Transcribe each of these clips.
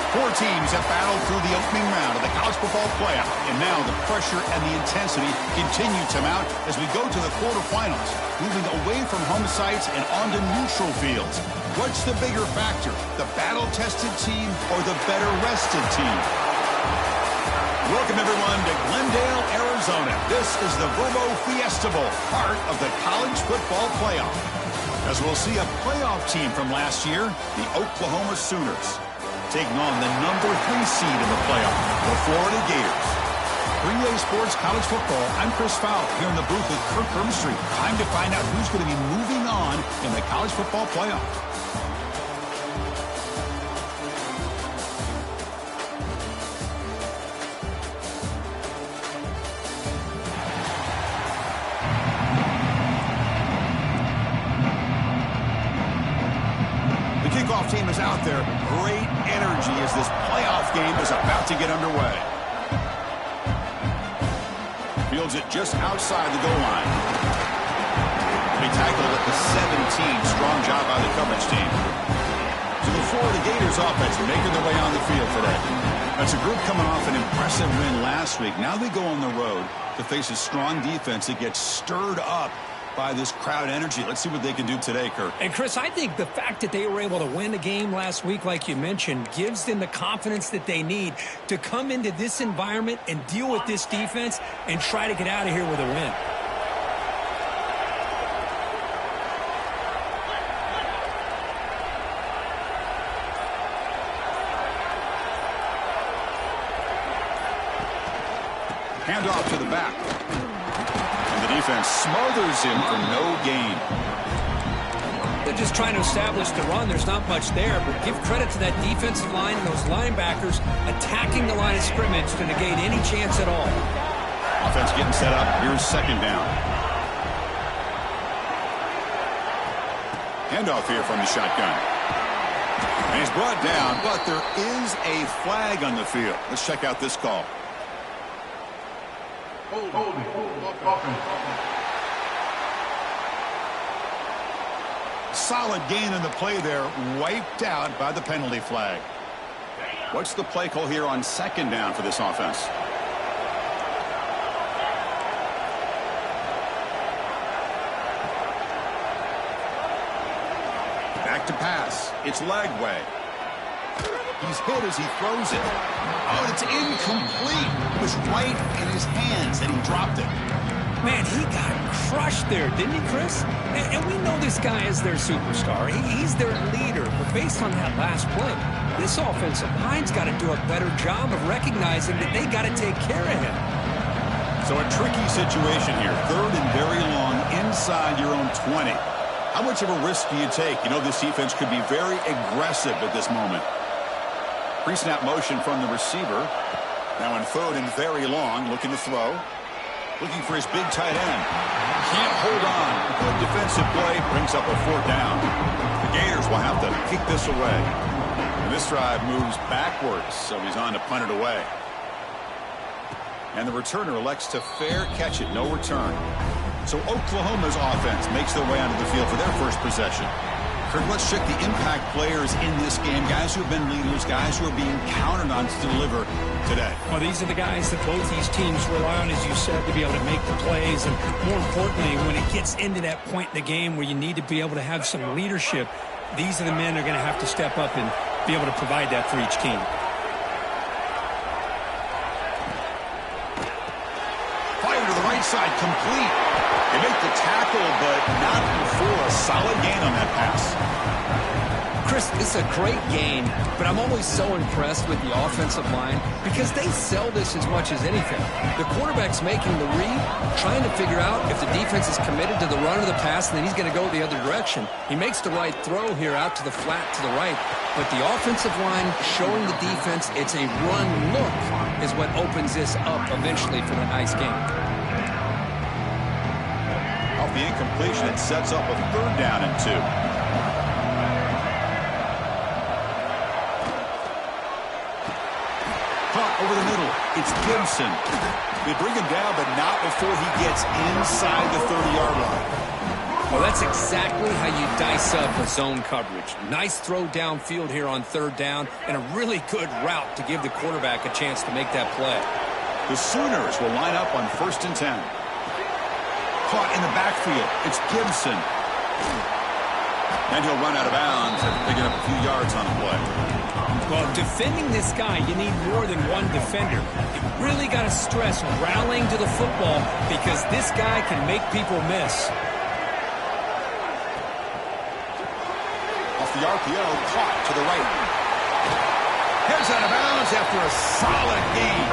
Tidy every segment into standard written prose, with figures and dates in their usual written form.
Four teams have battled through the opening round of the college football playoff, and now the pressure and the intensity continue to mount as we go to the quarterfinals, moving away from home sites and onto neutral fields. What's the bigger factor, the battle-tested team or the better-rested team? Welcome, everyone, to Glendale, Arizona. This is the Verbo Fiesta Bowl, part of the college football playoff. As we'll see a playoff team from last year, the Oklahoma Sooners, taking on the number 3 seed in the playoff, the Florida Gators. 3A Sports College Football, I'm Chris Fowler here in the booth with Kirk Ermstreet. Time to find out who's going to be moving on in the college football playoff. The kickoff team is out there. Great energy as this playoff game is about to get underway. Fields it just outside the goal line. They tackled at the 17. Strong job by the coverage team. So the Florida Gators offense making their way on the field today. That's a group coming off an impressive win last week. Now they go on the road to face a strong defense that gets stirred up by this crowd energy. Let's see what they can do today, Kirk. And, Chris, I think the fact that they were able to win the game last week, like you mentioned, gives them the confidence that they need to come into this environment and deal with this defense and try to get out of here with a win. Handoff to the back. Defense smothers him for no gain. They're just trying to establish the run. There's not much there, but give credit to that defensive line and those linebackers attacking the line of scrimmage to negate any chance at all. Offense getting set up. Here's second down. Handoff here from the shotgun. And he's brought down, but there is a flag on the field. Let's check out this call. Solid gain in the play there, wiped out by the penalty flag. What's the play call here on second down for this offense? Back to pass. It's Lagway. He's hit as he throws it. Oh, and it's incomplete. It was right in his hands, and he dropped it. Man, he got crushed there, didn't he, Chris? And we know this guy is their superstar. He's their leader. But based on that last play, this offensive line's got to do a better job of recognizing that they got to take care of him. So a tricky situation here. Third and very long inside your own 20. How much of a risk do you take? You know, this defense could be very aggressive at this moment. Pre-snap motion from the receiver. Now in third and very long, looking to throw. Looking for his big tight end. Can't hold on. Good defensive play brings up a fourth down. The Gators will have to kick this away. And this drive moves backwards, so he's on to punt it away. And the returner elects to fair catch it, no return. So Oklahoma's offense makes their way onto the field for their first possession. Kirk, let's check the impact players in this game, guys who have been leaders, guys who are being counted on to deliver today. Well, these are the guys that both these teams rely on, as you said, to be able to make the plays. And more importantly, when it gets into that point in the game where you need to be able to have some leadership, these are the men that are going to have to step up and be able to provide that for each team. Fire to the right side, complete. They make the tackle, but not before a solid gain on that pass. Chris, it's a great game, but I'm always so impressed with the offensive line because they sell this as much as anything. The quarterback's making the read, trying to figure out if the defense is committed to the run or the pass, and then he's going to go the other direction. He makes the right throw here out to the flat to the right, but the offensive line showing the defense it's a run look is what opens this up eventually for the nice game. Off the incompletion, it sets up a 3rd down and 2. Over the middle, it's Gibson. They bring him down, but not before he gets inside the 30-yard line. Well, that's exactly how you dice up a zone coverage. Nice throw downfield here on 3rd down, and a really good route to give the quarterback a chance to make that play. The Sooners will line up on 1st and 10. Caught in the backfield, it's Gibson. And he'll run out of bounds after picking up a few yards on the play. Well, defending this guy, you need more than one defender. You really got to stress rallying to the football because this guy can make people miss. Off the RPO, caught to the right. Here's out of bounds after a solid gain.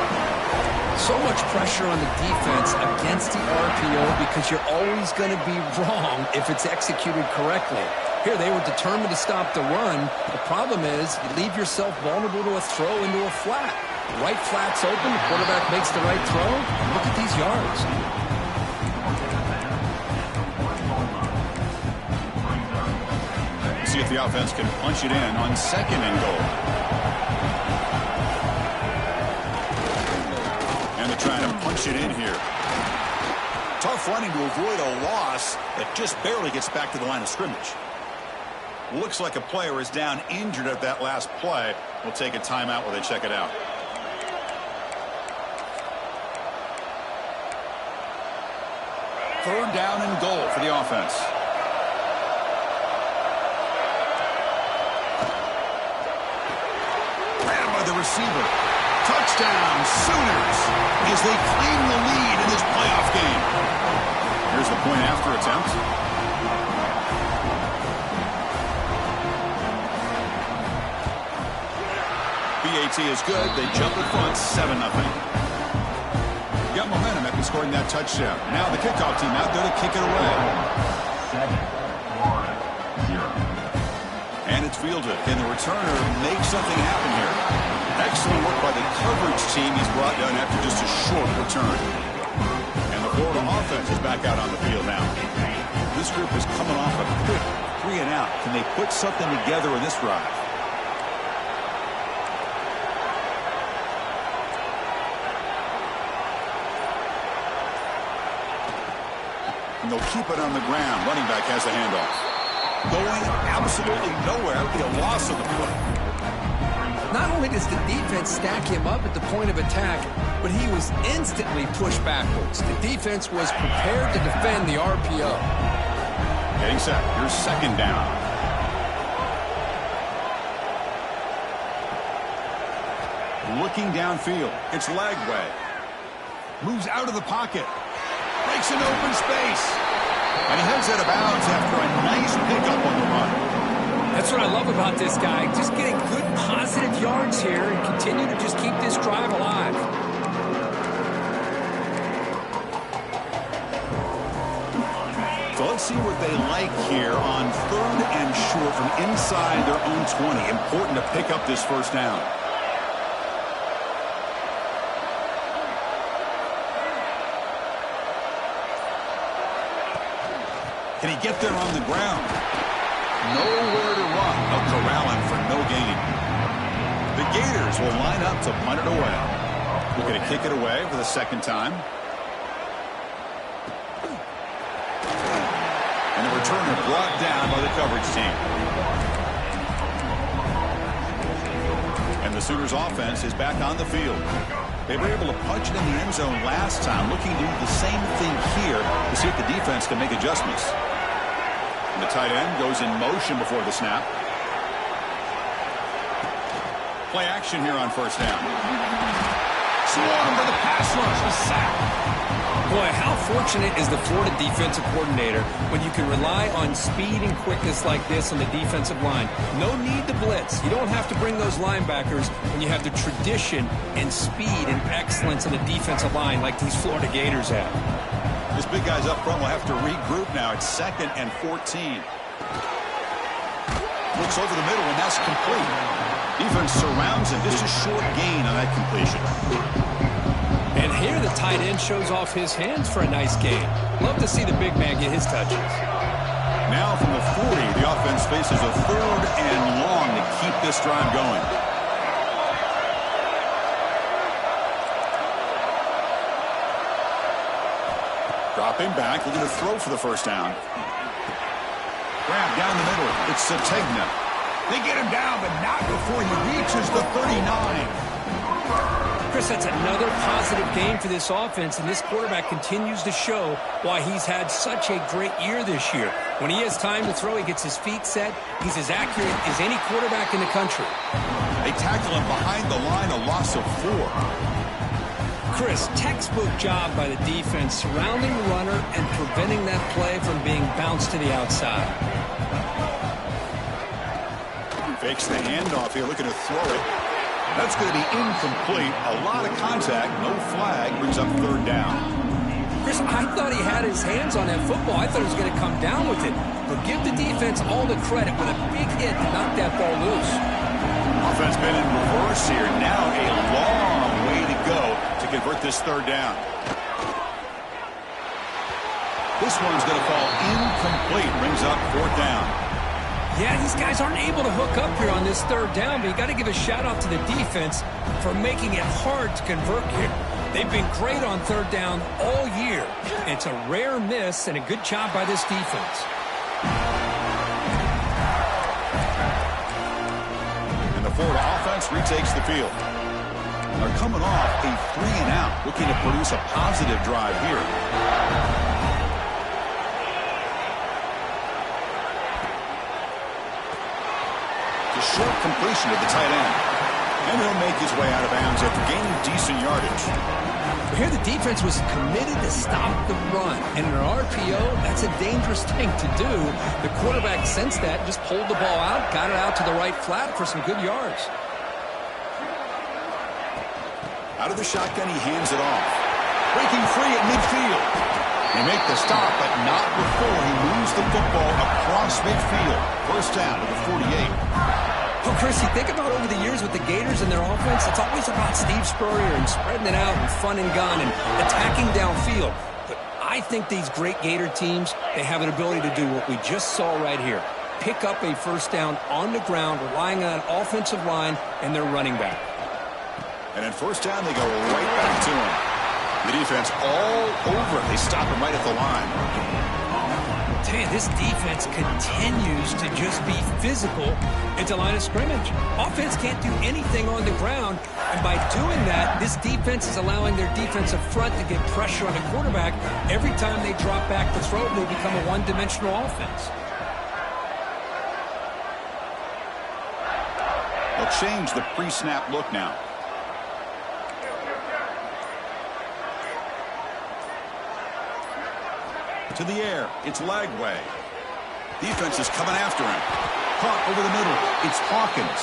So much pressure on the defense against the RPO because you're always going to be wrong if it's executed correctly. Here, they were determined to stop the run. The problem is you leave yourself vulnerable to a throw into a flat. The right flat's open. The quarterback makes the right throw. And look at these yards. See if the offense can punch it in on 2nd and goal. And they're trying to punch it in here. Tough running to avoid a loss that just barely gets back to the line of scrimmage. Looks like a player is down injured at that last play. We'll take a timeout while they check it out. Third down and goal for the offense. Grabbed by the receiver. Touchdown, Sooners, as they claim the lead in this playoff game. Here's the point after attempt. BAT is good. They jump in front, 7-0. Got momentum after scoring that touchdown. Now the kickoff team out there to kick it away. And it's fielded. Can the returner make something happen here? Excellent work by the coverage team. He's brought down after just a short return. And the Florida offense is back out on the field now. This group is coming off a quick 3-and-out. Can they put something together in this drive? And they'll keep it on the ground. Running back has the handoff. Going absolutely nowhere. That would be a loss of the play. Not only does the defense stack him up at the point of attack, but he was instantly pushed backwards. The defense was prepared to defend the RPO. Getting set. Here's 2nd down. Looking downfield. It's Lagway. Moves out of the pocket. Breaks an open space. And he heads out of bounds after a nice pickup on the run. That's what I love about this guy. Just getting good positive yards here and continue to just keep this drive alive. So let's see what they like here on 3rd and short from inside their own 20. Important to pick up this 1st down. Can he get there on the ground? Nowhere to run. A corralling for no gain. The Gators will line up to punt it away. We're going to kick it away for the 2nd time. And the returner brought down by the coverage team. And the Sooners offense is back on the field. They were able to punch it in the end zone last time, looking to do the same thing here to see if the defense can make adjustments. And the tight end goes in motion before the snap. Play action here on 1st down. Swarmed by the pass rush, a sack. Boy, how fortunate is the Florida defensive coordinator when you can rely on speed and quickness like this on the defensive line. No need to blitz. You don't have to bring those linebackers when you have the tradition and speed and excellence on the defensive line like these Florida Gators have. This big guy's up front will have to regroup now. It's 2nd and 14. Looks over the middle, and that's complete. Defense surrounds him. Just a short gain on that completion. And here the tight end shows off his hands for a nice gain. Love to see the big man get his touches. Now from the 40, the offense faces a 3rd and long to keep this drive going. Dropping back, looking to throw for the first down. Grab down the middle. It's Sategna. They get him down, but not before he reaches the 39. Chris, that's another positive game for this offense, and this quarterback continues to show why he's had such a great year this year. When he has time to throw, he gets his feet set. He's as accurate as any quarterback in the country. They tackle him behind the line, a loss of 4. Chris, textbook job by the defense surrounding the runner and preventing that play from being bounced to the outside. Fakes the handoff here, looking to throw it. That's going to be incomplete. A lot of contact, no flag, brings up 3rd down. Chris, I thought he had his hands on that football. I thought he was going to come down with it. But give the defense all the credit with a big hit to knock that ball loose. Offense been in reverse here. Now a long way to go to convert this 3rd down. This one's going to fall incomplete. Brings up 4th down. Yeah, these guys aren't able to hook up here on this 3rd down, but you got to give a shout-out to the defense for making it hard to convert here. They've been great on 3rd down all year. It's a rare miss and a good job by this defense. And the Florida offense retakes the field. They're coming off a 3-and-out, looking to produce a positive drive here. Short completion to the tight end. And he'll make his way out of bounds after gaining decent yardage. Here the defense was committed to stop the run. And in an RPO, that's a dangerous thing to do. The quarterback sensed that, just pulled the ball out, got it out to the right flat for some good yards. Out of the shotgun, he hands it off. Breaking free at midfield. They make the stop, but not before he moves the football across midfield. First down to the 48. Well, Chris, you think about over the years with the Gators and their offense, it's always about Steve Spurrier and spreading it out and fun and gun and attacking downfield. But I think these great Gator teams, they have an ability to do what we just saw right here. Pick up a first down on the ground, relying on an offensive line and their running back. And in first down, they go right back to him. The defense all over it. They stop him right at the line. I tell you, this defense continues to just be physical at the line of scrimmage. Offense can't do anything on the ground, and by doing that, this defense is allowing their defensive front to get pressure on the quarterback. Every time they drop back to throw, they become a one-dimensional offense. They'll change the pre-snap look now. To the air, it's Lagway. Defense is coming after him. Caught over the middle, it's Hawkins.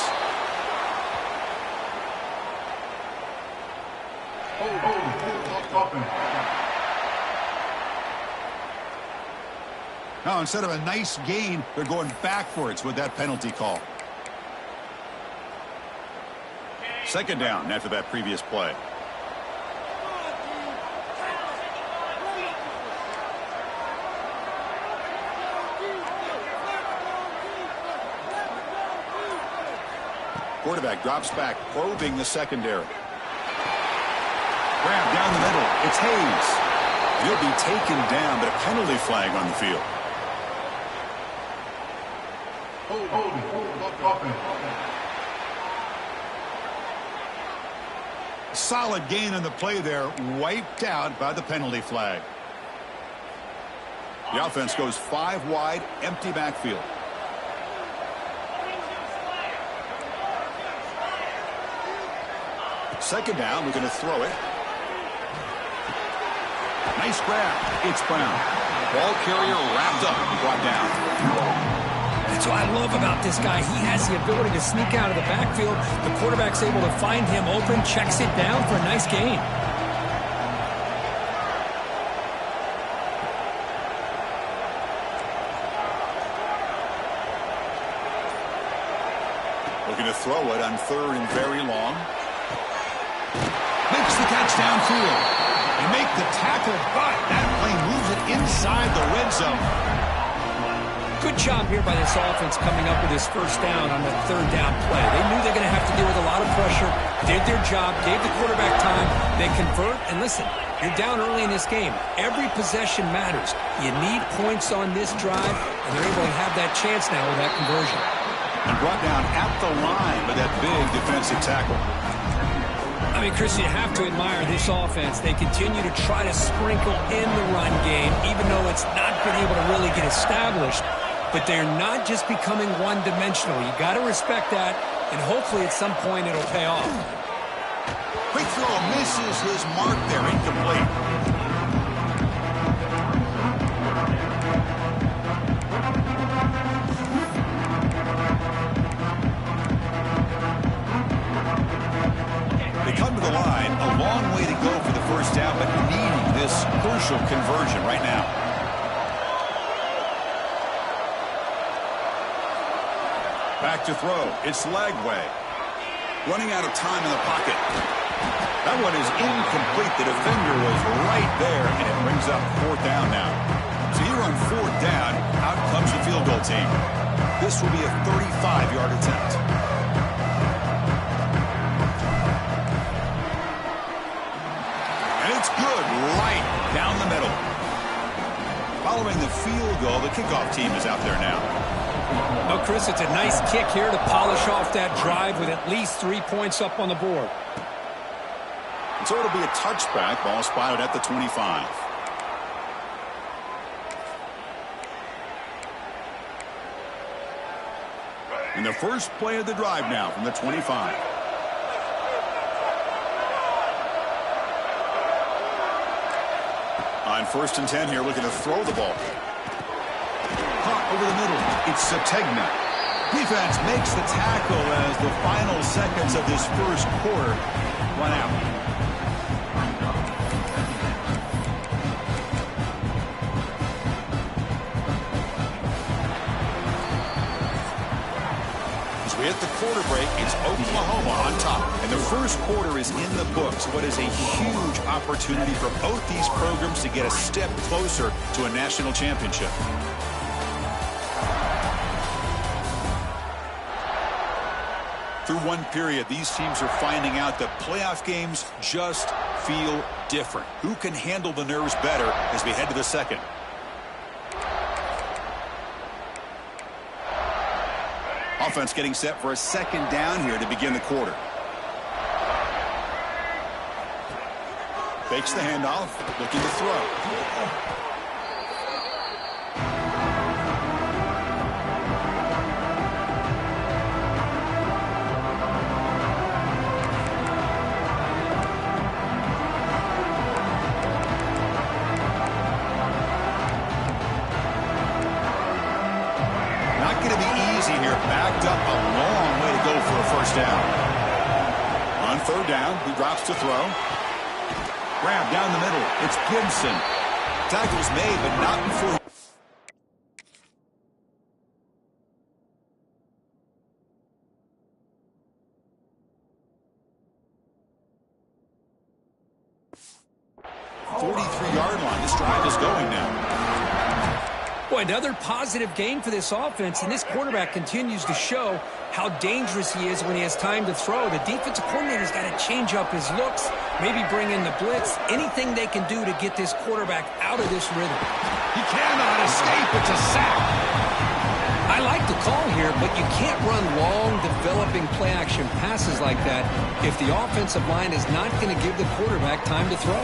Now, instead of a nice gain, they're going backwards with that penalty call. Second down after that previous play. Quarterback drops back, probing the secondary. Grab down the middle. It's Hayes. He'll be taken down, but a penalty flag on the field. Solid gain on the play there, wiped out by the penalty flag. The offense goes 5 wide, empty backfield. Second down, we're going to throw it. Nice grab. It's Brown. Ball carrier wrapped up and brought down. That's what I love about this guy. He has the ability to sneak out of the backfield. The quarterback's able to find him open, checks it down for a nice gain. Looking to throw it on 3rd and very long. Makes the catch downfield. And make the tackle, but that play moves it inside the red zone. Good job here by this offense coming up with his first down on the 3rd down play. They knew they're going to have to deal with a lot of pressure, did their job, gave the quarterback time. They convert, and listen, you're down early in this game. Every possession matters. You need points on this drive, and they're able to have that chance now with that conversion. And brought down at the line by that big defensive tackle. I mean, Chris, you have to admire this offense. They continue to try to sprinkle in the run game, even though it's not been able to really get established. But they're not just becoming one-dimensional. You got to respect that, and hopefully at some point it'll pay off. Quick throw misses his mark there, incomplete. They come to the line, a long way to go for the first down, but needing this crucial conversion right now. Back to throw. It's Lagway. Running out of time in the pocket. That one is incomplete. The defender was right there, and it brings up 4th down now. So here on 4th down, out comes the field goal team. This will be a 35-yard attempt. And it's good right down the middle. Following the field goal, the kickoff team is out there now. Well, Chris, it's a nice kick here to polish off that drive with at least 3 points up on the board. And so it'll be a touchback. Ball spotted at the 25. And the first play of the drive now from the 25. On 1st and 10 here, looking to throw the ball. Caught over the middle. It's Sategna. Defense makes the tackle as the final seconds of this first quarter run out. As we hit the quarter break, it's Oklahoma on top. And the first quarter is in the books. What is a huge opportunity for both these programs to get a step closer to a national championship. Through one period, these teams are finding out that playoff games just feel different. Who can handle the nerves better as we head to the second? Offense getting set for a 2nd down here to begin the quarter. Fakes the handoff, looking to throw. Backed up a long way to go for a first down. On 3rd down, he drops to throw. Grab down the middle. It's Gibson. Tackle's made, but not before. Yard line. This drive is going now. Boy, another positive game for this offense, and this quarterback continues to show how dangerous he is when he has time to throw. The defensive coordinator's got to change up his looks, maybe bring in the blitz, anything they can do to get this quarterback out of this rhythm. He cannot escape. It's a sack. I like the call here, but you can't run long, developing play-action passes like that if the offensive line is not going to give the quarterback time to throw.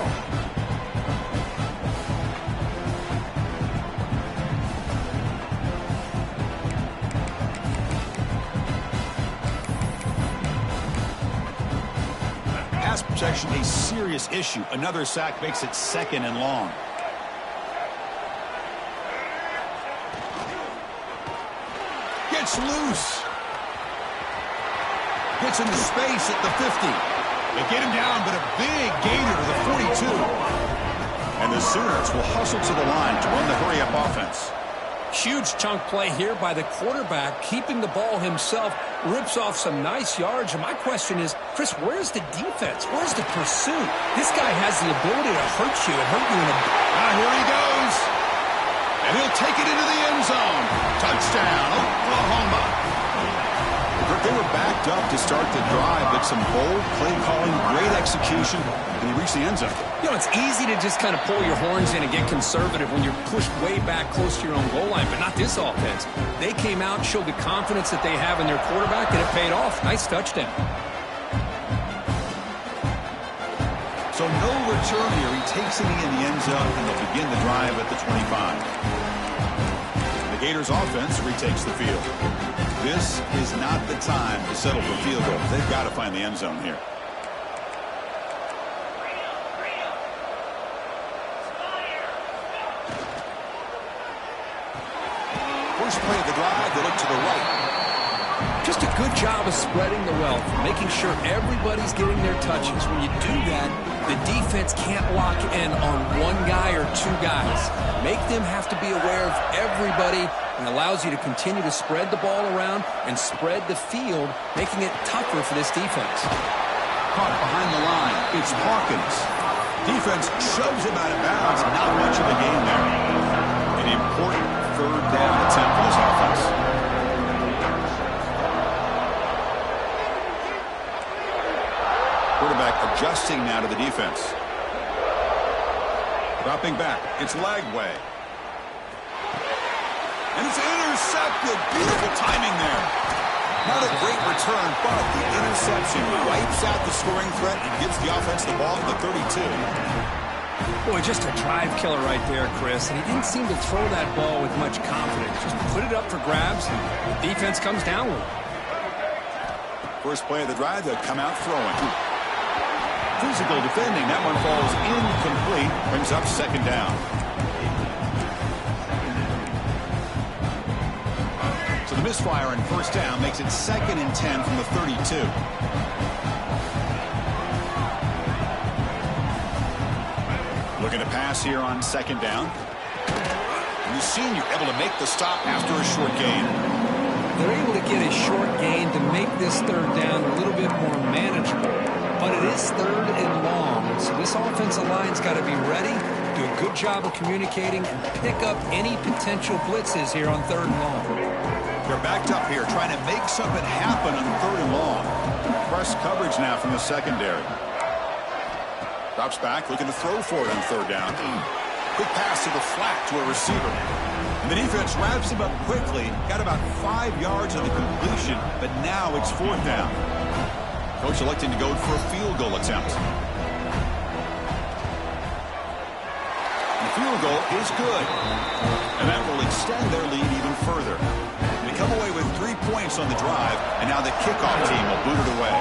protection a serious issue. Another sack makes it 2nd and long. Gets loose. Gets into space at the 50. They get him down, but a big gainer to the 42. And the Sooners will hustle to the line to run the hurry-up offense. Huge chunk play here by the quarterback, keeping the ball himself, rips off some nice yards. And my question is, Chris, where's the defense? Where's the pursuit? This guy has the ability to hurt you and hurt you in a... Here he goes. And he'll take it into the end zone. Touchdown, Oklahoma. They were backed up to start the drive, but some bold play calling, great execution, and he reached the end zone. You know, it's easy to just kind of pull your horns in and get conservative when you're pushed way back close to your own goal line, but not this offense. They came out, showed the confidence that they have in their quarterback, and it paid off. Nice touchdown. So no return here. He takes it in the end zone, and they'll begin the drive at the 25. The Gators offense retakes the field. This is not the time to settle for field goals. They've got to find the end zone here. First play of the drive, they look to the right. Just a good job of spreading the wealth, making sure everybody's getting their touches. When you do that, the defense can't lock in on one guy or two guys. Make them have to be aware of everybody, and allows you to continue to spread the ball around and spread the field, making it tougher for this defense. Caught behind the line. It's Hawkins. Defense shoves him out of bounds. Not much of a gain there. An important 3rd down attempt for this offense. Quarterback adjusting now to the defense. Dropping back. It's Lagway. And it's intercepted. Beautiful timing there. Not a great return, but the interception wipes out the scoring threat and gives the offense the ball at the 32. Boy, just a drive killer right there, Chris. And he didn't seem to throw that ball with much confidence. Just put it up for grabs, and the defense comes down with it. First play of the drive, they'll come out throwing. Physical defending. That one falls incomplete. Brings up 2nd down. So the misfire on 1st down makes it 2nd and 10 from the 32. Looking to pass here on 2nd down. And the senior able to make the stop after a short gain. They're able to get a short gain to make this 3rd down a little bit more manageable. But it is 3rd and long. So this offensive line's got to be ready, do a good job of communicating, and pick up any potential blitzes here on 3rd and long. They're backed up here, trying to make something happen on 3rd and long. Press coverage now from the secondary. Drops back, looking to throw for it on 3rd down. Quick pass to the flat to a receiver. And the defense wraps him up quickly. Got about 5 yards on the completion, but now it's 4th down. Coach electing to go for a field goal attempt. The field goal is good. And that will extend their lead even further. They come away with 3 points on the drive, and now the kickoff team will boot it away.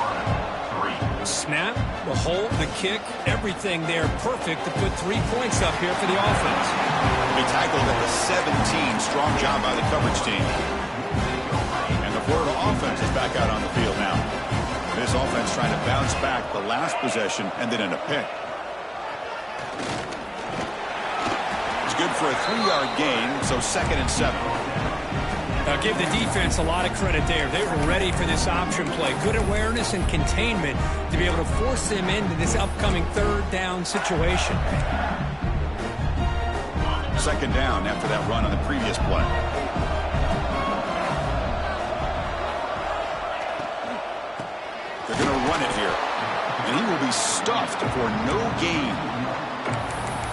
Snap, the hold, the kick, everything there perfect to put 3 points up here for the offense. They tackled at the 17. Strong job by the coverage team. And the Florida offense is back out on the field now. This offense trying to bounce back the last possession and then in a pick. It's good for a 3-yard gain, so 2nd and 7. I'll give the defense a lot of credit there. They were ready for this option play. Good awareness and containment to be able to force them into this upcoming 3rd down situation. 2nd down after that run on the previous play. They're going to run it here. And he will be stuffed for no gain.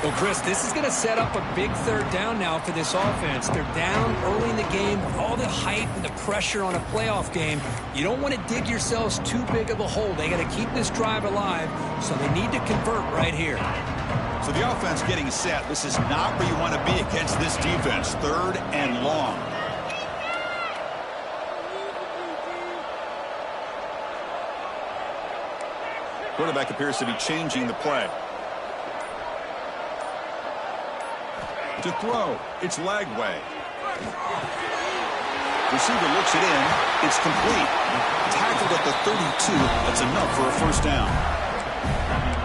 Well, Chris, this is going to set up a big 3rd down now for this offense. They're down early in the game with all the hype and the pressure on a playoff game. You don't want to dig yourselves too big of a hole. They got to keep this drive alive, so they need to convert right here. So the offense getting set. This is not where you want to be against this defense. 3rd and long. Quarterback appears to be changing the play. To throw, it's Lagway. Receiver looks it in. It's complete. Tackled at the 32. That's enough for a first down.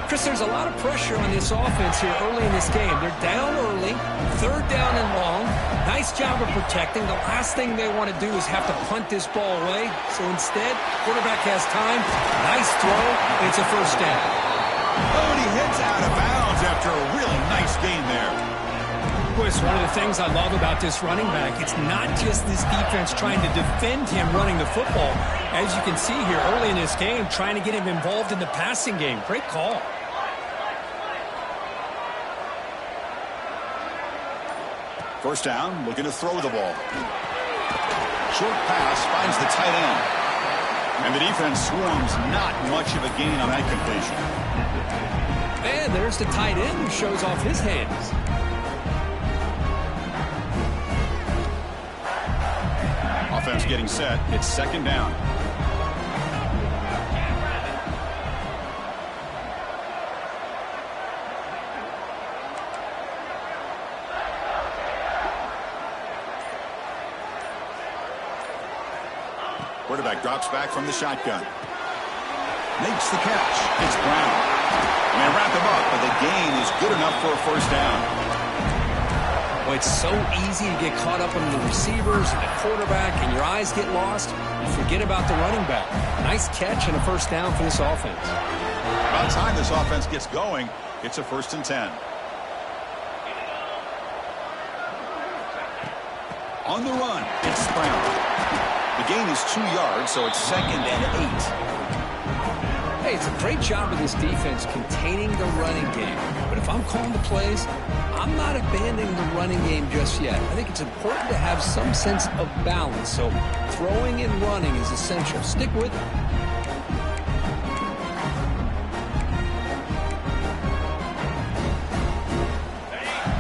Chris, there's a lot of pressure on this offense here early in this game. They're down early, third down and long. Nice job of protecting. The last thing they want to do is have to punt this ball away. So instead, quarterback has time. Nice throw. It's a first down. Oh, and he heads out of bounds after a really nice gain there. Chris, one of the things I love about this running back, it's not just this defense trying to defend him running the football. As you can see here early in this game, trying to get him involved in the passing game. Great call. First down, looking to throw the ball. Short pass finds the tight end. And the defense swarms, not much of a gain on that completion. And there's the tight end who shows off his hands. Offense getting set. It's second down. Quarterback drops back from the shotgun. Makes the catch. It's Brown. And they wrap him up, but the gain is good enough for a first down. Well, it's so easy to get caught up on the receivers and the quarterback, and your eyes get lost. You forget about the running back. Nice catch and a first down for this offense. About time this offense gets going. It's a 1st and 10. On the run, it's Brown. The gain is 2 yards, so it's 2nd and 8. Hey, it's a great job of this defense containing the running game. But if I'm calling the plays, I'm not abandoning the running game just yet. I think it's important to have some sense of balance. So throwing and running is essential. Stick with it.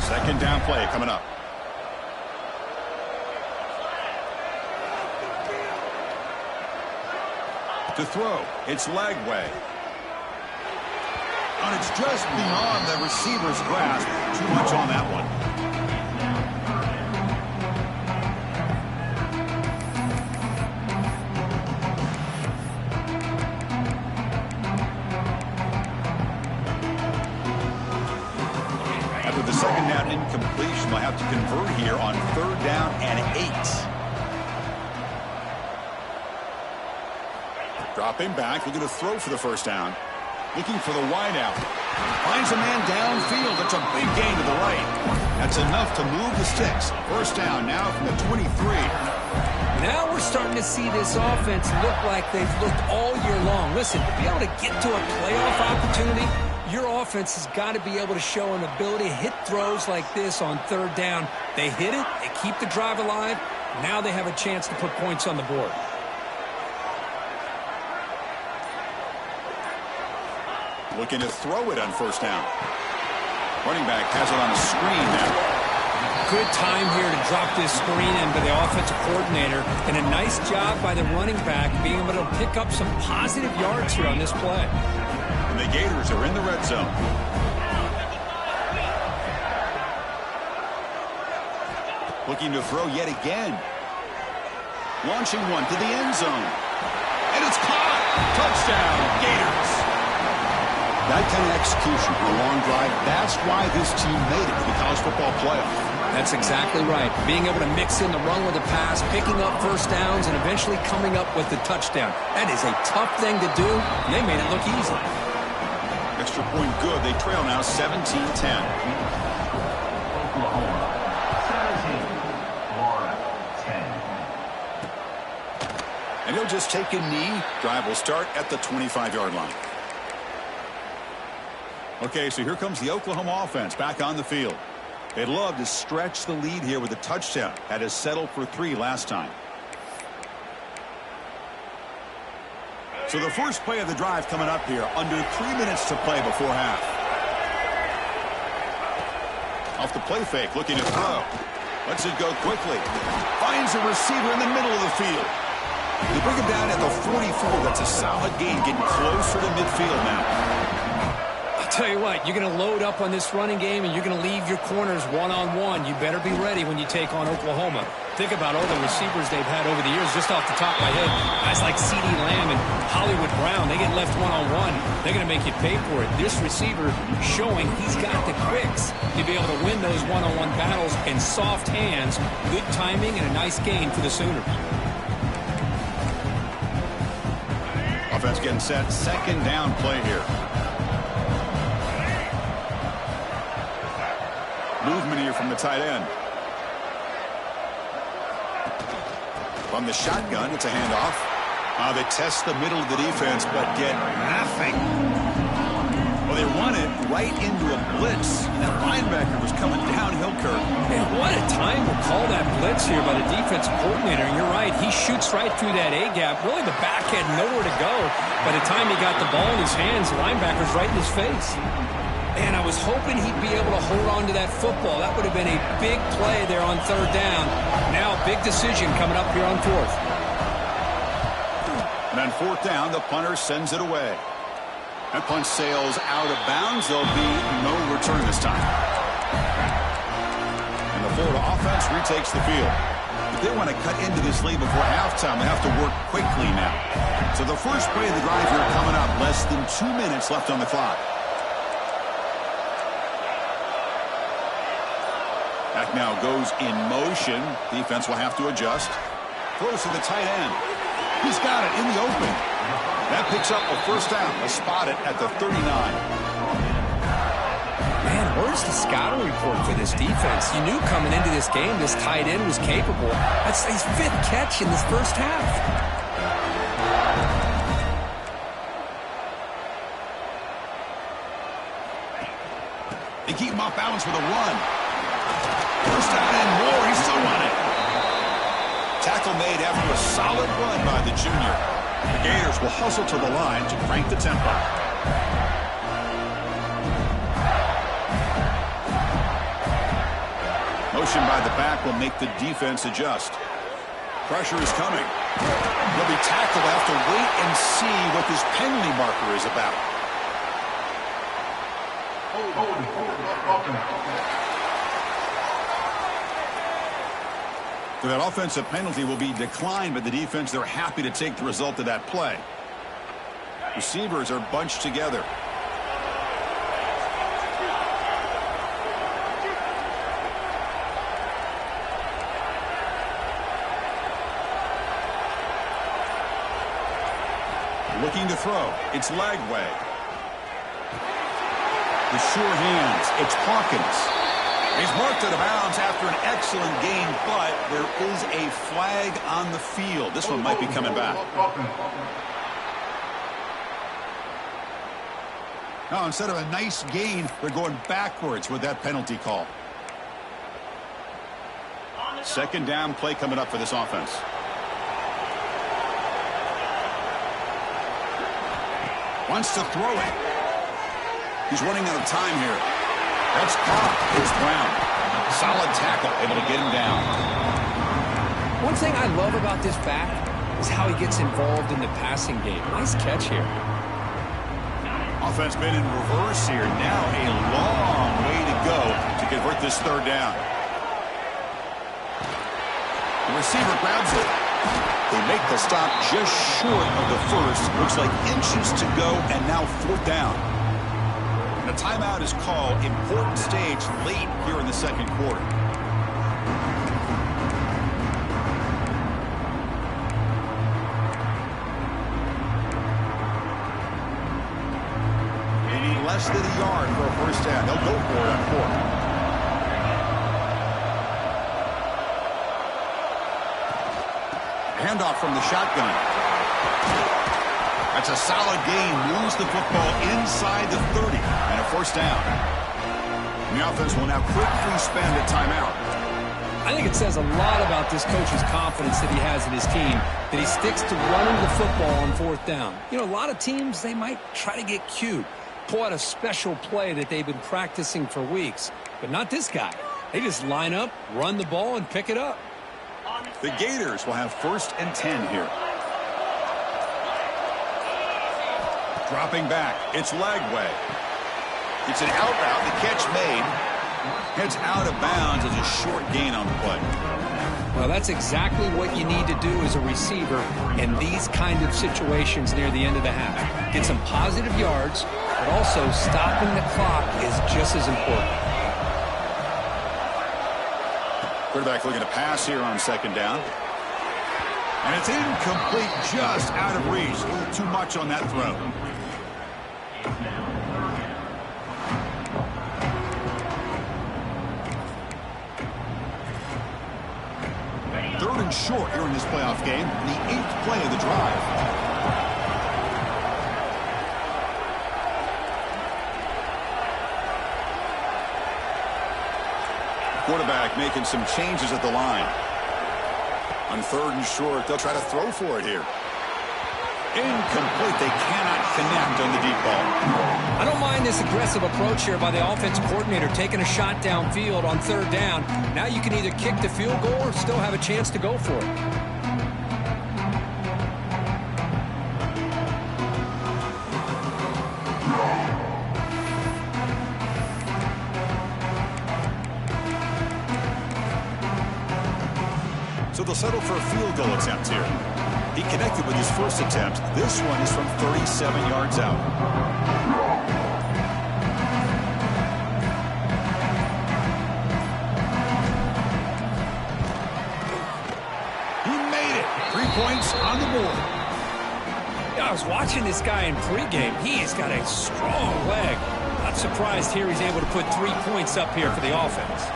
Second down play coming up. To throw, it's Lagway. And it's just beyond the receiver's grasp. Too much on that one. After the second down incompletion, they'll have to convert here on 3rd down and 8. Dropping back, looking to throw for the first down. Looking for the wideout. Finds a man downfield. That's a big gain to the right. That's enough to move the sticks. First down now from the 23. Now we're starting to see this offense look like they've looked all year long. Listen, to be able to get to a playoff opportunity, your offense has got to be able to show an ability to hit throws like this on 3rd down. They hit it. They keep the drive alive. Now they have a chance to put points on the board. Looking to throw it on first down. Running back has it on a screen now. Good time here to drop this screen in by the offensive coordinator. And a nice job by the running back being able to pick up some positive yards here on this play. And the Gators are in the red zone. Looking to throw yet again. Launching one to the end zone. And it's caught. Touchdown, Gators. That kind of execution on a long drive, that's why this team made it to the college football playoff. That's exactly right. Being able to mix in the run with the pass, picking up first downs, and eventually coming up with the touchdown. That is a tough thing to do, and they made it look easy. Extra point good. They trail now 17-10. And he'll just take a knee. Drive will start at the 25-yard line. Okay, so here comes the Oklahoma offense back on the field. They'd love to stretch the lead here with a touchdown. Had to settle for 3 last time. So the first play of the drive coming up here. Under 3 minutes to play before half. Off the play fake, looking to throw. Lets it go quickly. Finds a receiver in the middle of the field. They bring him down at the 44. That's a solid gain, getting closer to midfield now. I'll tell you what, you're going to load up on this running game and you're going to leave your corners one-on-one. You better be ready when you take on Oklahoma. Think about all the receivers they've had over the years, just off the top of my head. Guys like C.D. Lamb and Hollywood Brown, they get left one-on-one. They're going to make you pay for it. This receiver showing he's got the quicks to be able to win those one-on-one battles in soft hands. Good timing and a nice gain for the Sooners. Offense getting set. Second down play here. Movement here from the tight end. From the shotgun, it's a handoff. They test the middle of the defense, but get nothing. Well, they run it right into a blitz. That linebacker was coming downhill, Kirk. Man, what a time to call that blitz here by the defensive coordinator. And you're right, he shoots right through that A-gap. Really, the back had nowhere to go. By the time he got the ball in his hands, the linebacker's right in his face. And I was hoping he'd be able to hold on to that football. That would have been a big play there on third down. Now, big decision coming up here on fourth. And on fourth down, the punter sends it away. That punch sails out of bounds. There'll be no return this time. And the Florida offense retakes the field. If they want to cut into this lead before halftime, they have to work quickly now. So the first play of the drive here coming up. Less than 2 minutes left on the clock. Back now goes in motion. Defense will have to adjust. Throws to the tight end. He's got it in the open. That picks up a first down. A spot it at the 39. Man, where's the scouting report for this defense? You knew coming into this game this tight end was capable. That's his fifth catch in this first half. They keep him off balance with a run. First down and more. He's still running. Tackle made after a solid run by the junior. The Gators will hustle to the line to crank the tempo. Motion by the back will make the defense adjust. Pressure is coming. He'll be tackled. Have to wait and see what this penalty marker is about. So that offensive penalty will be declined by the defense. They're happy to take the result of that play. Receivers are bunched together. Looking to throw. It's Lagway. The sure hands. It's Hawkins. He's marked out of bounds after an excellent gain, but there is a flag on the field. This one might be coming back. Now, instead of a nice gain, they're going backwards with that penalty call. Second down play coming up for this offense. Wants to throw it. He's running out of time here. That's caught. It's Brown. Solid tackle, able to get him down. One thing I love about this back is how he gets involved in the passing game. Nice catch here. Offense been in reverse here. Now a long way to go to convert this third down. The receiver grabs it. They make the stop just short of the first. Looks like inches to go, and now fourth down. A timeout is called. Important stage late here in the second quarter. They need less than a yard for a first down. They'll go for it on fourth. Handoff from the shotgun. That's a solid gain. Moves the football inside the 30. And a first down. And the offense will now quickly spend a timeout. I think it says a lot about this coach's confidence that he has in his team, that he sticks to running the football on fourth down. You know, a lot of teams, they might try to get cute, pull out a special play that they've been practicing for weeks. But not this guy. They just line up, run the ball, and pick it up. The Gators will have 1st and 10 here. Dropping back. It's leg way. It's an out route. The catch made. Heads out of bounds as a short gain on the play. Well, that's exactly what you need to do as a receiver in these kind of situations near the end of the half. Get some positive yards, but also stopping the clock is just as important. Quarterback looking to pass here on second down. And it's incomplete, just out of reach. A little too much on that throw. Third and short here in this playoff game. The 8th play of the drive. Quarterback making some changes at the line. On third and short, they'll try to throw for it here. Incomplete. They cannot connect on the deep ball. I don't mind this aggressive approach here by the offensive coordinator, taking a shot downfield on third down. Now you can either kick the field goal or still have a chance to go for it. So they'll settle for a field goal attempt here. He connected with his first attempt. This one is from 37 yards out. He made it. 3 points on the board. Yeah, I was watching this guy in pregame. He's got a strong leg. Not surprised here he's able to put 3 points up here for the offense.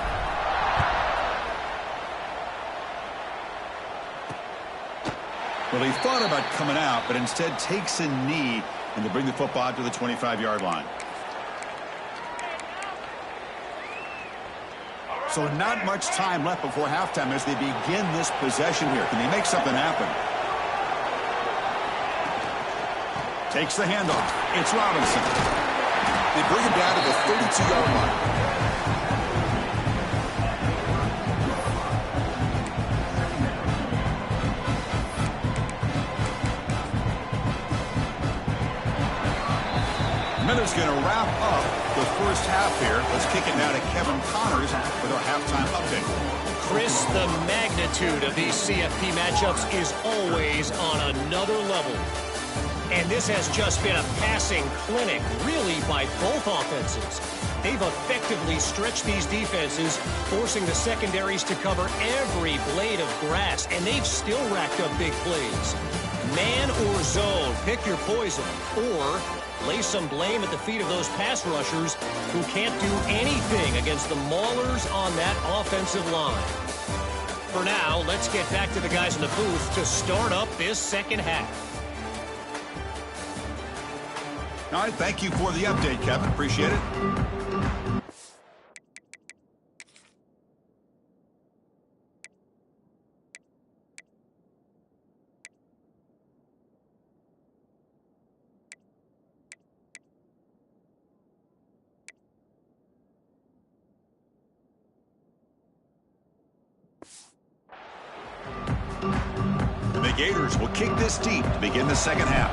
Well, he thought about coming out, but instead takes a knee and to bring the football out to the 25-yard line. So not much time left before halftime as they begin this possession here. Can they make something happen? Takes the handoff. It's Robinson. They bring him down to the 32-yard line. Miller's going to wrap up the first half here. Let's kick it now to Kevin Connors with our halftime update. Chris, the magnitude of these CFP matchups is always on another level. And this has just been a passing clinic, really, by both offenses. They've effectively stretched these defenses, forcing the secondaries to cover every blade of grass, and they've still racked up big plays. Man or zone, pick your poison, or lay some blame at the feet of those pass rushers who can't do anything against the maulers on that offensive line. For now, let's get back to the guys in the booth to start up this second half. All right, thank you for the update, Kevin. Appreciate it. The Gators will kick this deep to begin the second half.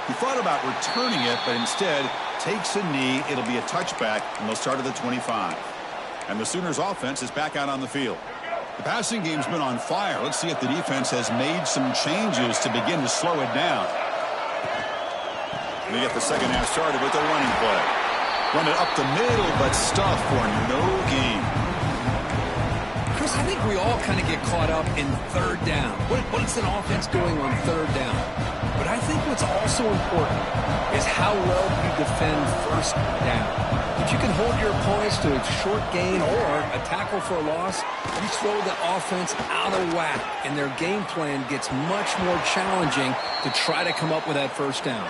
He thought about returning it, but instead takes a knee. It'll be a touchback, and they'll start at the 25. And the Sooners offense is back out on the field. The passing game's been on fire. Let's see if the defense has made some changes to begin to slow it down. And they get the second half started with a running play. Run it up the middle, but stuffed for no gain. Chris, I think we all kind of get caught up in third down. What's an offense doing on third down? But I think what's also important is how well you defend first down. If you can hold your opponents to a short gain or a tackle for a loss, you throw the offense out of whack, and their game plan gets much more challenging to try to come up with that first down.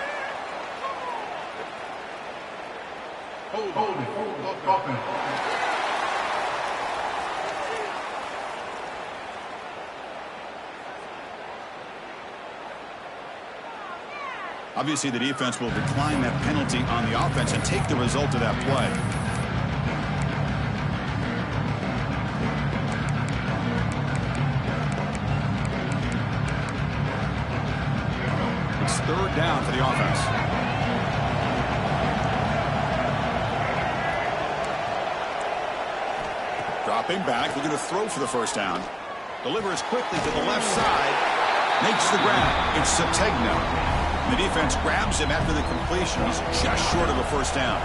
Obviously, the defense will decline that penalty on the offense and take the result of that play. down for the offense. Dropping back, looking to throw for the first down. Delivers quickly to the left side. Makes the grab. It's Sategna. The defense grabs him after the completion. He's just short of a first down.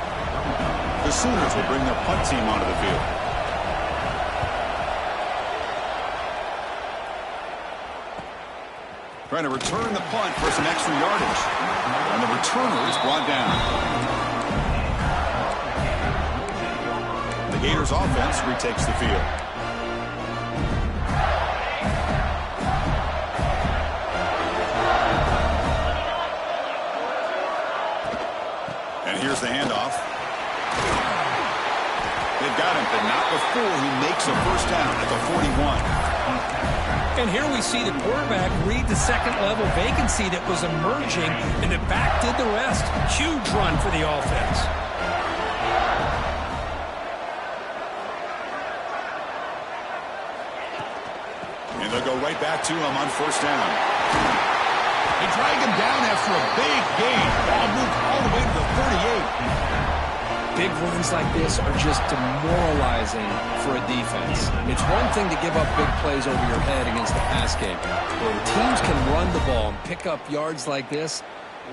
The Sooners will bring their punt team onto the field. Trying to return the punt for some extra yardage. And the returner is brought down. The Gators offense retakes the field. And here's the handoff. They've got him, but not before he makes a first down at the 41. And here we see the quarterback read the second-level vacancy that was emerging, and the back did the rest. Huge run for the offense. And they'll go right back to him on first down. They drag him down after a big gain. Ball moved all the way to the 38. Big runs like this are just demoralizing for a defense. It's one thing to give up big plays over your head against the pass game. When teams can run the ball and pick up yards like this,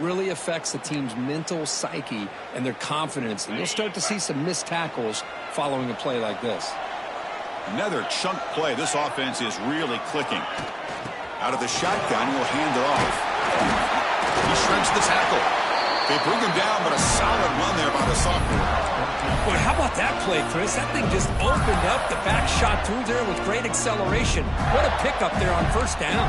really affects the team's mental psyche and their confidence. And you'll start to see some missed tackles following a play like this. Another chunk play. This offense is really clicking. Out of the shotgun, he'll hand it off. He shreds the tackle. They bring him down, but a solid run there by the sophomore. Boy, how about that play, Chris? That thing just opened up. The back shot through there with great acceleration. What a pickup there on first down.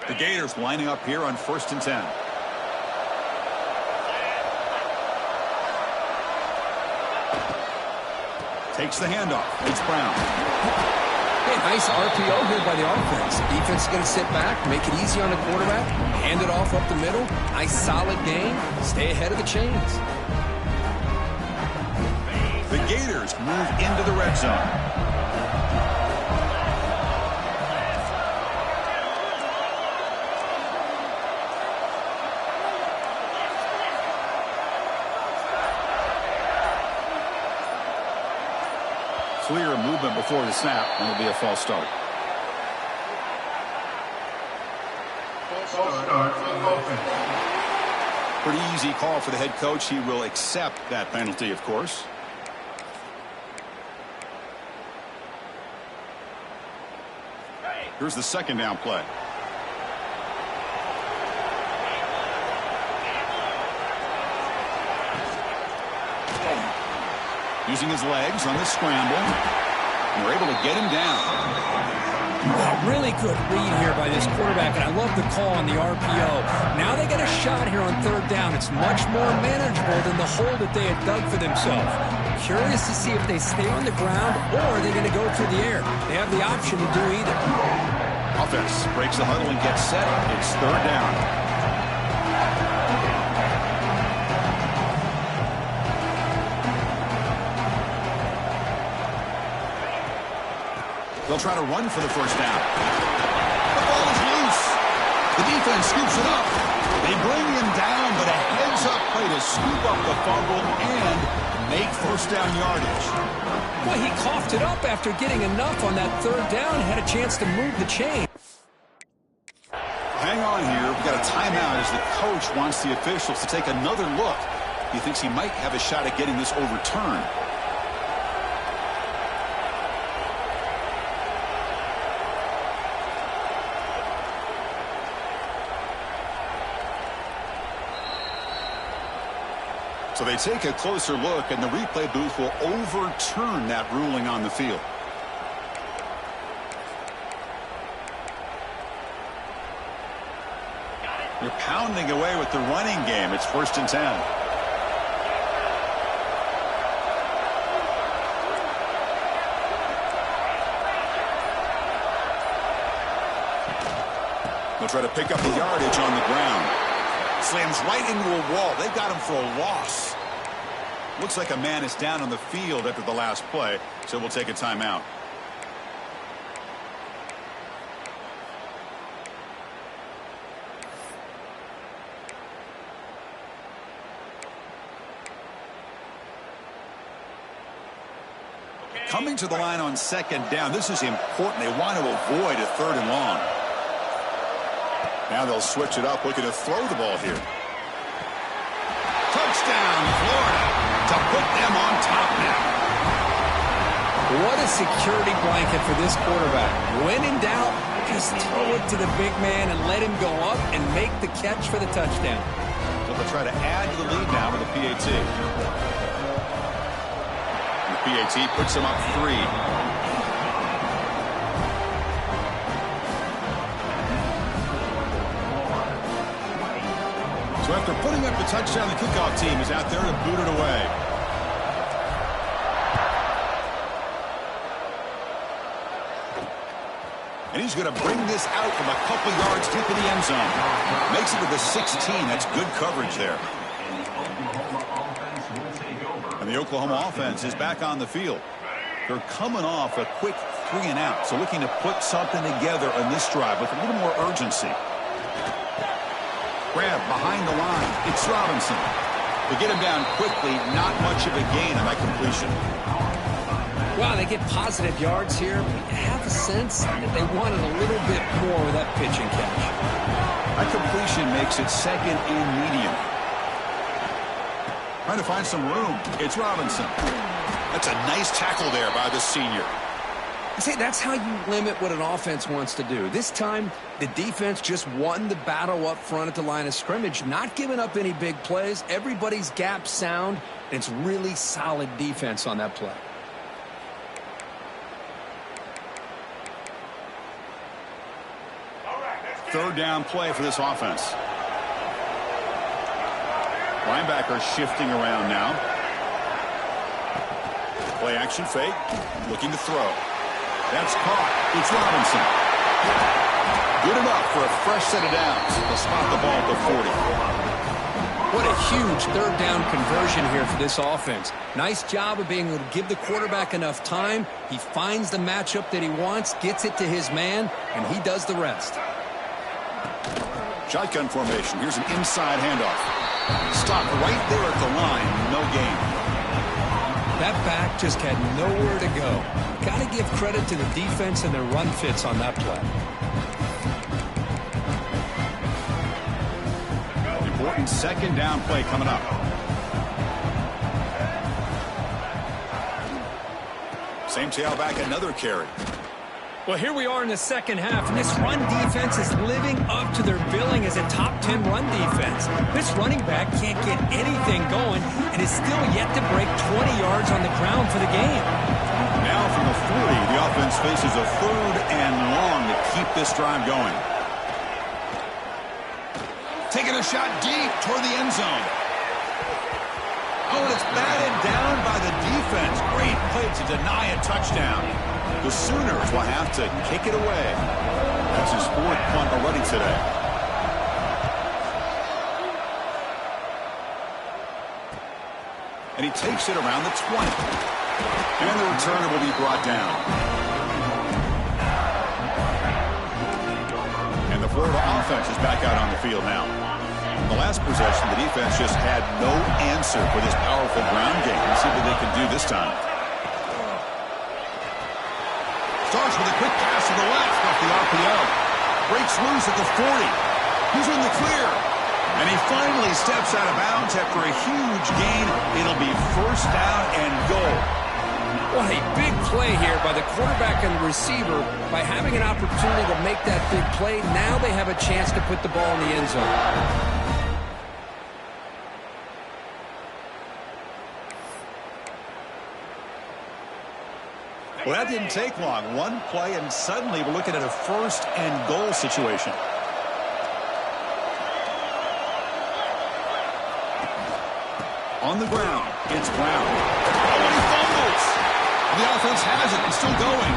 The Gators lining up here on 1st and 10. Takes the handoff. It's Brown. Hey, nice RPO here by the offense. Defense is going to sit back, make it easy on the quarterback, hand it off up the middle. Nice solid game. Stay ahead of the chains. The Gators move into the red zone. Clear movement before the snap, and it'll be a false start. Pretty easy call for the head coach. He will accept that penalty, of course. Here's the second down play. Using his legs on the scramble. And we're able to get him down. A really good read here by this quarterback, and I love the call on the RPO. Now they get a shot here on third down. It's much more manageable than the hole that they had dug for themselves. Curious to see if they stay on the ground or are they going to go through the air. They have the option to do either. Offense breaks the huddle and gets set. It's third down. They'll try to run for the first down. The ball is loose. The defense scoops it up. They bring him down, but a heads-up play to scoop up the fumble and make first down yardage. Well, he coughed it up after getting enough on that third down. Had a chance to move the chain. Hang on here. We've got a timeout as the coach wants the officials to take another look. He thinks he might have a shot at getting this overturned. So they take a closer look, and the replay booth will overturn that ruling on the field. You're pounding away with the running game. It's 1st and 10. They'll try to pick up the yardage on the ground. Slams right into a wall. They've got him for a loss. Looks like a man is down on the field after the last play, so we'll take a timeout. Coming to the line on second down. This is important. They want to avoid a 3rd and long. Now they'll switch it up, looking to throw the ball here. Touchdown, Florida, to put them on top now. What a security blanket for this quarterback. When in doubt, just throw it to the big man and let him go up and make the catch for the touchdown. So they'll try to add to the lead now with the PAT. The PAT puts them up 3. So after putting up the touchdown, the kickoff team is out there to boot it away. And he's going to bring this out from a couple yards deep in the end zone. Makes it to the 16. That's good coverage there. And the Oklahoma offense is back on the field. They're coming off a quick 3-and-out, so looking to put something together on this drive with a little more urgency. Grab behind the line. It's Robinson. To get him down quickly, not much of a gain on that completion. Wow, they get positive yards here. I have a sense that they wanted a little bit more with that pitch and catch. That completion makes it 2nd and medium. Trying to find some room. It's Robinson. That's a nice tackle there by the senior. See, that's how you limit what an offense wants to do. This time, the defense just won the battle up front at the line of scrimmage, not giving up any big plays. Everybody's gap sound, and it's really solid defense on that play. Third down play for this offense. Linebacker shifting around now. Play action fake. Looking to throw. That's caught. It's Robinson. Good enough for a fresh set of downs. They'll spot the ball at the 40. What a huge 3rd down conversion here for this offense. Nice job of being able to give the quarterback enough time. He finds the matchup that he wants, gets it to his man, and he does the rest. Shotgun formation. Here's an inside handoff. Stop right there at the line. No gain. That back just had nowhere to go. Got to give credit to the defense and their run fits on that play. Important 2nd down play coming up. Same tailback, another carry. Well, here we are in the second half, and this run defense is living up to their billing as a top 10 run defense. This running back can't get anything going and is still yet to break 20 yards on the ground for the game. Now from the 40, the offense faces a 3rd and long to keep this drive going. Taking a shot deep toward the end zone. Oh, and it's batted down by the defense. Great play to deny a touchdown. The Sooners will have to kick it away. That's his 4th punt already today. And he takes it around the 20. And the returner will be brought down. And the Florida offense is back out on the field now. In the last possession, the defense just had no answer for this powerful ground game. Let's see what they can do this time. Starts with a quick pass to the left off the RPO. Breaks loose at the 40. He's in the clear. And he finally steps out of bounds after a huge gain. It'll be 1st down and goal. What a big play here by the quarterback and the receiver. By having an opportunity to make that big play, now they have a chance to put the ball in the end zone. Well, that didn't take long. One play, and suddenly we're looking at a 1st and goal situation. On the ground, it's Brown. Oh, and he fumbles! The offense has it and still going.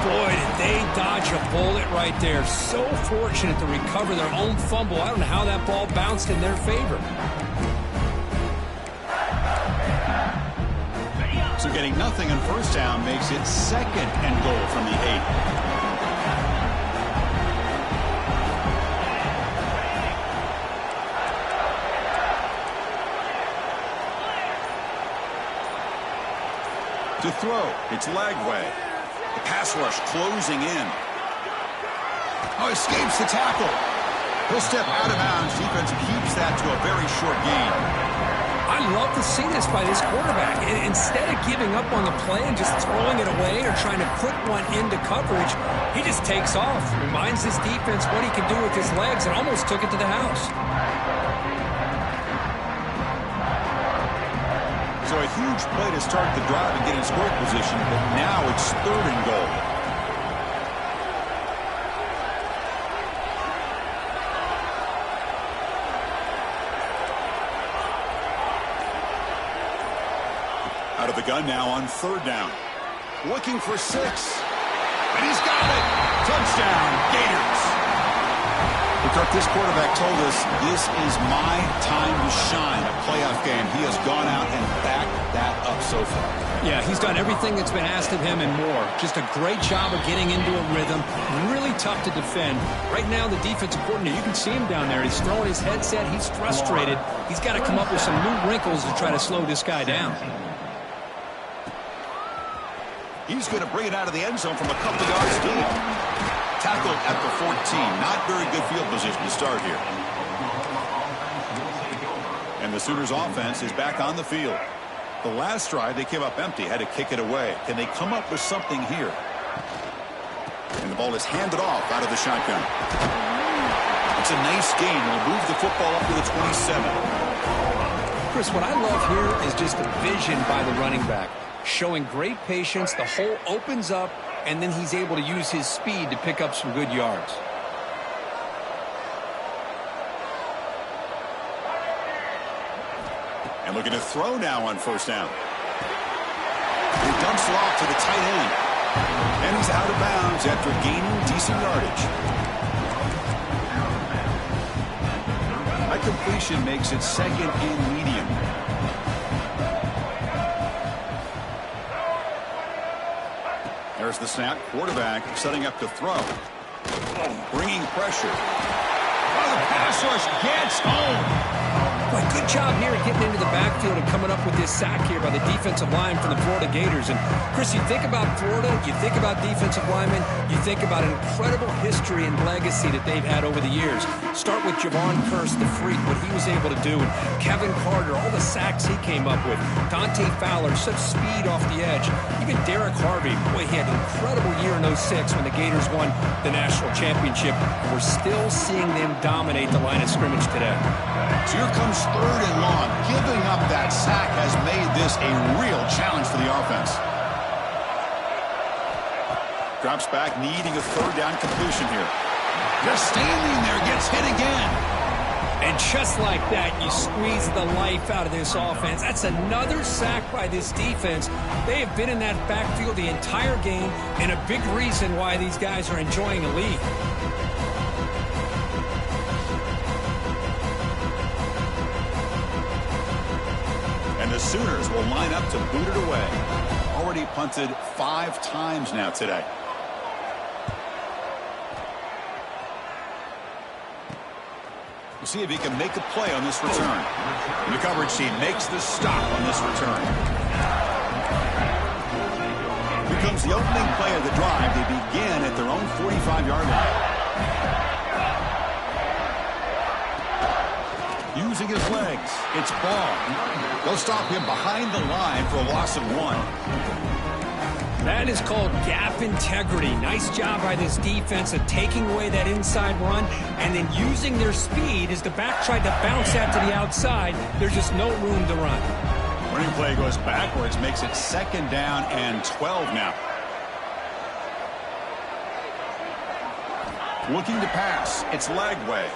Boy, did they dodge a bullet right there. So fortunate to recover their own fumble. I don't know how that ball bounced in their favor. So getting nothing on 1st down makes it 2nd and goal from the 8. To throw, it's Lagway. The pass rush closing in. Oh, escapes the tackle. He'll step out of bounds. Defense keeps that to a very short gain. I love to see this by this quarterback. Instead of giving up on the play and just throwing it away or trying to put one into coverage, he just takes off, reminds his defense what he can do with his legs, and almost took it to the house. So a huge play to start the drive and get in scoring position, but now it's 3rd and goal. Out of the gun now on 3rd down. Looking for 6. And he's got it. Touchdown, Gators. Kirk, this quarterback told us this is my time to shine, a playoff game. He has gone out and backed that up so far. Yeah, he's done everything that's been asked of him and more. Just a great job of getting into a rhythm. Really tough to defend. Right now, the defensive coordinator, you can see him down there. He's throwing his headset. He's frustrated. He's got to come up with some new wrinkles to try to slow this guy down. He's going to bring it out of the end zone from a couple yards deep. Tackled at the 14. Not very good field position to start here. And the Sooners offense is back on the field. The last drive they came up empty, had to kick it away. Can they come up with something here? And the ball is handed off out of the shotgun. It's a nice gain. They'll move the football up to the 27. Chris, what I love here is just the vision by the running back. Showing great patience, the hole opens up, and then he's able to use his speed to pick up some good yards. And looking to throw now on 1st down. He dumps it off to the tight end. And he's out of bounds after gaining decent yardage. That completion makes it 2nd and medium. There's the snap. Quarterback setting up to throw. Bringing pressure. Oh, the pass rush gets home. Boy, good job here getting into the backfield and coming up with this sack here by the defensive line from the Florida Gators. And, Chris, you think about Florida, you think about defensive linemen, you think about an incredible history and legacy that they've had over the years. Start with Javon Kearse, the freak, what he was able to do. And Kevin Carter, all the sacks he came up with. Dante Fowler, such speed off the edge. Even Derek Harvey, boy, he had an incredible year in 06 when the Gators won the national championship. And we're still seeing them dominate the line of scrimmage today. So here comes 3rd and long. Giving up that sack has made this a real challenge for the offense. Drops back, needing a 3rd down completion here. Just standing there, gets hit again. And just like that, you squeeze the life out of this offense. That's another sack by this defense. They have been in that backfield the entire game, and a big reason why these guys are enjoying a lead. And the Sooners will line up to boot it away. Already punted 5 times now today. We'll see if he can make a play on this return. And the coverage team makes the stop on this return. Here comes the opening play of the drive. They begin at their own 45-yard line. Using his legs. It's ball. They'll stop him behind the line for a loss of 1. That is called gap integrity. Nice job by this defense of taking away that inside run and then using their speed as the back tried to bounce that to the outside. There's just no room to run. Running play goes backwards, makes it 2nd down and 12 now. Looking to pass. It's Lagway.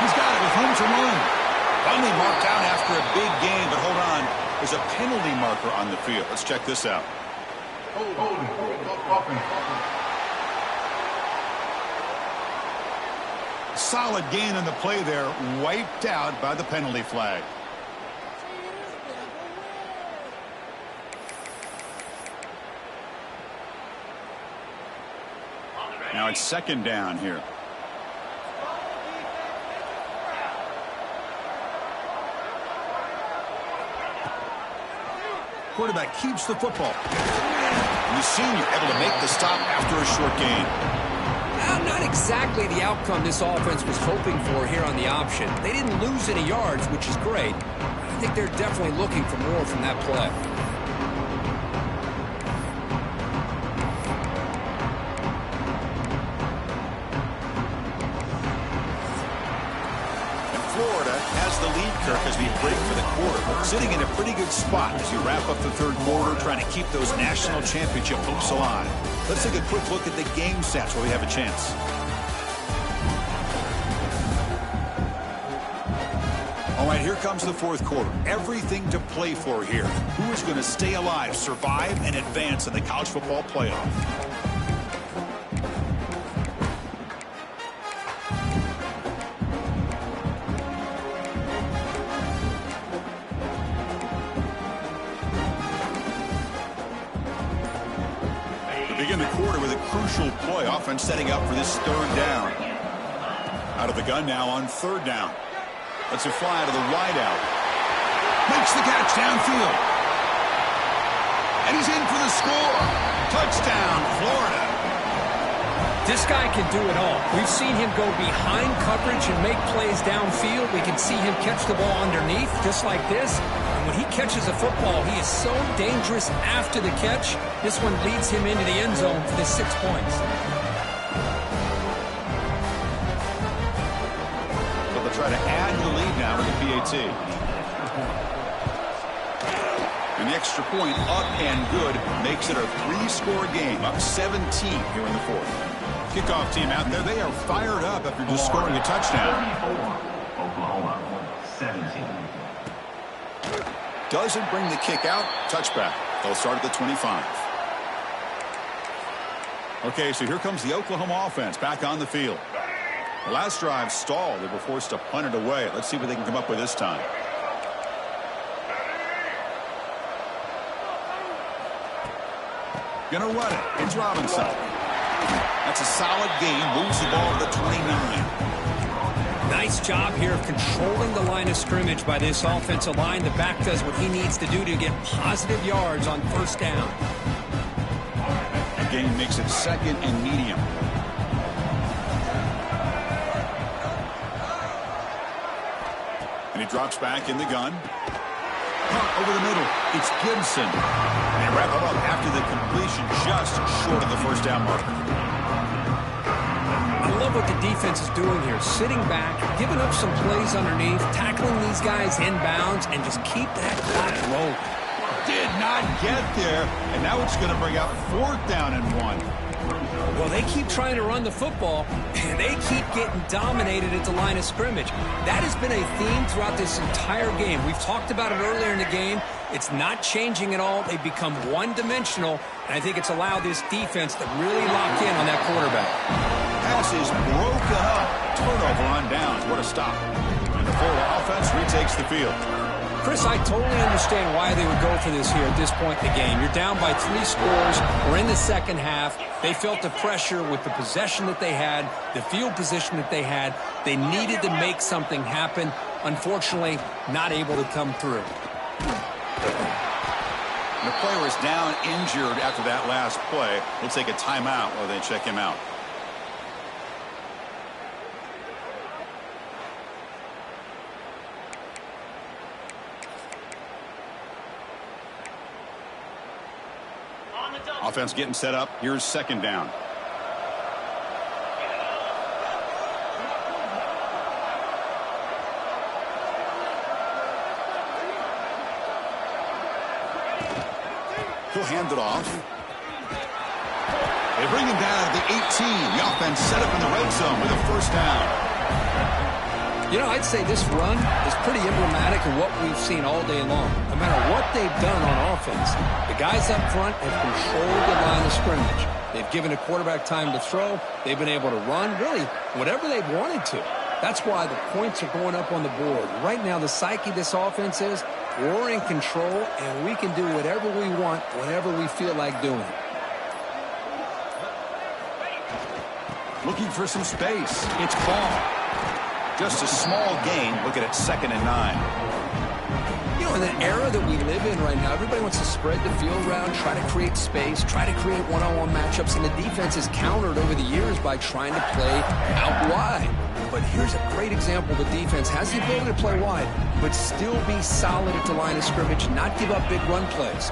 He's got it with room to run. Finally marked out after a big gain, but hold on. There's a penalty marker on the field. Let's check this out. Solid gain on the play there, wiped out by the penalty flag. Now it's 2nd down here. Quarterback keeps the football. And the senior able to make the stop after a short gain. Not exactly the outcome this offense was hoping for here on the option. They didn't lose any yards, which is great. I think they're definitely looking for more from that play. Florida has the lead, Kirk, as we break for the quarter. Sitting in a pretty good spot as we wrap up the third quarter, trying to keep those national championship hopes alive. Let's take a quick look at the game stats where we have a chance. All right, here comes the fourth quarter. Everything to play for here. Who is going to stay alive, survive, and advance in the college football playoff? Begin the quarter with a crucial play. Offense setting up for this third down. Out of the gun now on third down. Lets it fly to the wide out. Makes the catch downfield. And he's in for the score. Touchdown, Florida. This guy can do it all. We've seen him go behind coverage and make plays downfield. We can see him catch the ball underneath just like this. And when he catches a football, he is so dangerous after the catch. This one leads him into the end zone for the 6 points. But they'll try to add to the lead now with the PAT. And the extra point up and good makes it a 3-score game. Up 17 here in the fourth. Kickoff team out there, they are fired up after just scoring a touchdown. Oklahoma 17. Doesn't bring the kick out. Touchback. They'll start at the 25. Okay, so here comes the Oklahoma offense back on the field. The last drive stalled. They were forced to punt it away. Let's see what they can come up with this time. Gonna run it. It's Robinson. That's a solid gain. Moves the ball to the 29. Nice job here of controlling the line of scrimmage by this offensive line. The back does what he needs to do to get positive yards on first down. The gain makes it second and medium. And he drops back in the gun. Punt over the middle. It's Gibson. And they wrap it up after the completion just short of the first down marker. I love what the defense is doing here. Sitting back, giving up some plays underneath, tackling these guys inbounds, and just keep that clock rolling. Did not get there, and now it's going to bring up fourth down and 1. Well, they keep trying to run the football, and they keep getting dominated at the line of scrimmage. That has been a theme throughout this entire game. We've talked about it earlier in the game. It's not changing at all. They've become one-dimensional, and I think it's allowed this defense to really lock in on that quarterback. Pass is broken up. Turnover on downs. What a stop. And the Florida offense retakes the field. Chris, I totally understand why they would go for this here at this point in the game. You're down by 3 scores. We're in the second half. They felt the pressure with the possession that they had, the field position that they had. They needed to make something happen. Unfortunately, not able to come through. The player is down injured after that last play. We'll take a timeout while they check him out. Offense getting set up. Here's second down. He'll hand it off. They bring him down to the 18. The offense set up in the red zone with a first down. You know, I'd say this run is pretty emblematic of what we've seen all day long. No matter what they've done on offense, the guys up front have controlled the line of scrimmage. They've given a quarterback time to throw. They've been able to run, really, whatever they've wanted to. That's why the points are going up on the board. Right now, the psyche of this offense is we're in control, and we can do whatever we want whenever we feel like doing it. Looking for some space. It's ball. Just a small gain. Look at it, 2nd and 9. You know, in the era that we live in right now, everybody wants to spread the field around, try to create space, try to create one-on-one matchups, and the defense is countered over the years by trying to play out wide. But here's a great example. The defense has the ability to play wide, but still be solid at the line of scrimmage, not give up big run plays.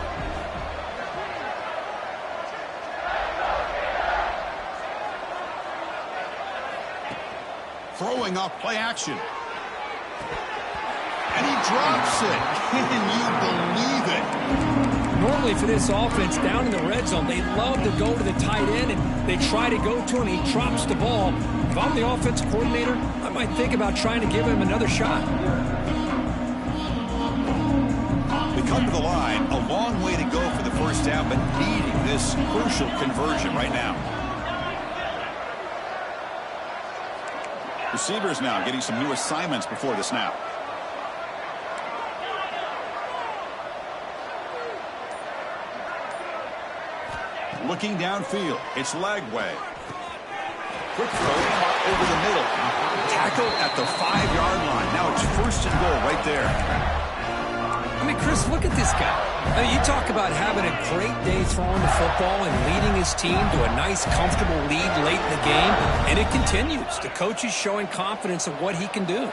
Throwing off play action. And he drops it. Can you believe it? Normally for this offense down in the red zone, they love to go to the tight end, and they try to go to him. He drops the ball. If I'm the offense coordinator, I might think about trying to give him another shot. They come to the line. A long way to go for the first down, but needing this crucial conversion right now. Receivers now getting some new assignments before the snap. Looking downfield, it's Lagway. Quick throw caught over the middle. Tackle at the 5-yard line. Now it's 1st and goal right there. I mean, Chris, look at this guy. I mean, you talk about having a great day throwing the football and leading his team to a nice, comfortable lead late in the game, and it continues. The coach is showing confidence of what he can do.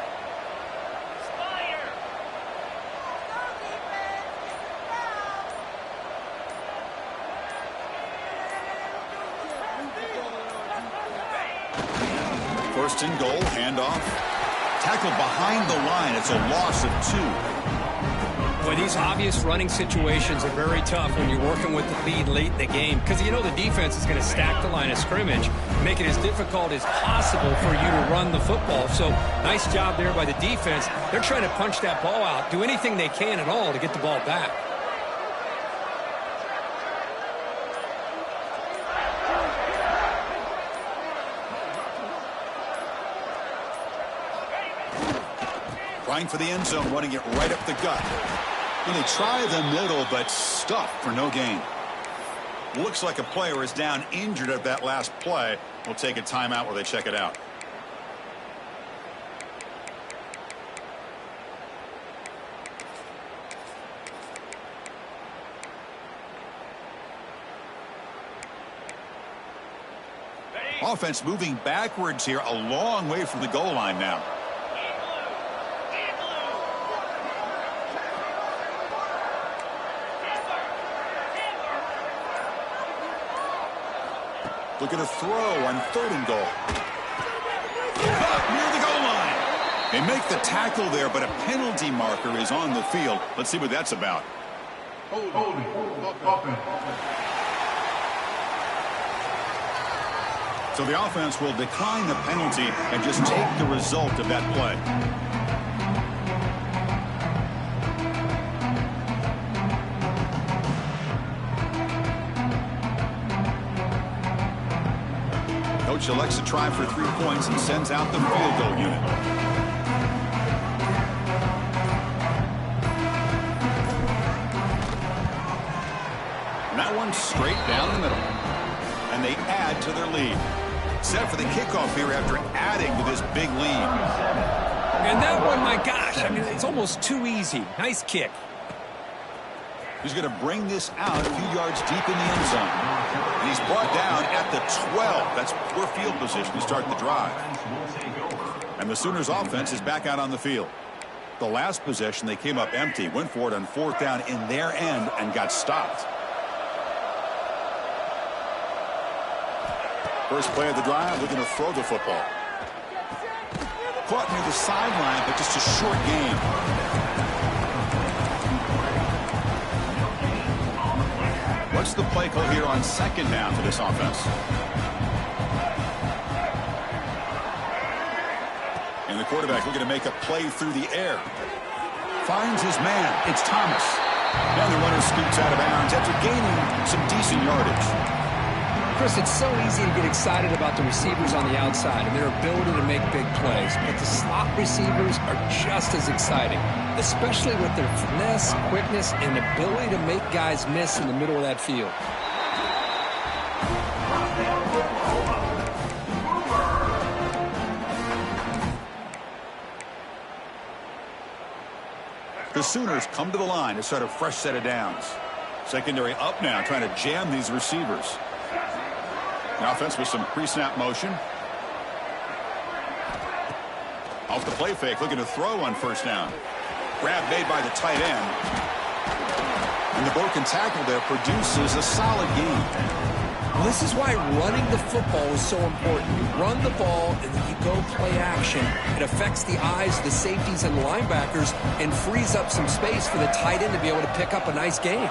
First and goal, handoff. Tackle behind the line. It's a loss of 2. Boy, these obvious running situations are very tough when you're working with the lead late in the game, because you know the defense is going to stack the line of scrimmage, make it as difficult as possible for you to run the football. So nice job there by the defense. They're trying to punch that ball out, do anything they can at all to get the ball back. Trying for the end zone, running it right up the gut. And they try the middle, but stuffed for no gain. Looks like a player is down injured at that last play. We'll take a timeout while they check it out. Offense moving backwards here, a long way from the goal line now. Looking to throw on 3rd and goal. Caught near the goal line. They make the tackle there, but a penalty marker is on the field. Let's see what that's about. So the offense will decline the penalty and just take the result of that play. Coach elects to try for 3 points and sends out the field goal unit. And that one straight down the middle. And they add to their lead. Set for the kickoff here after adding to this big lead. And that one, my gosh, I mean, it's almost too easy. Nice kick. He's going to bring this out a few yards deep in the end zone. And he's brought down at the 12. That's poor field position to start the drive. And the Sooners offense is back out on the field. The last possession, they came up empty, went for it on 4th down in their end and got stopped. First play of the drive, looking to throw the football. Caught near the sideline, but just a short game. What's the play call here on 2nd down for this offense? And the quarterback looking to make a play through the air. Finds his man. It's Thomas. And the runner scoots out of bounds after gaining some decent yardage. Chris, it's so easy to get excited about the receivers on the outside and their ability to make big plays, but the slot receivers are just as exciting, especially with their finesse, quickness, and ability to make guys miss in the middle of that field. The Sooners come to the line to start a fresh set of downs. Secondary up now, trying to jam these receivers. The offense with some pre-snap motion. Off the play fake, looking to throw on first down. Grab made by the tight end. And the broken tackle there produces a solid gain. Well, this is why running the football is so important. You run the ball, and then you go play action. It affects the eyes of the safeties and linebackers and frees up some space for the tight end to be able to pick up a nice gain.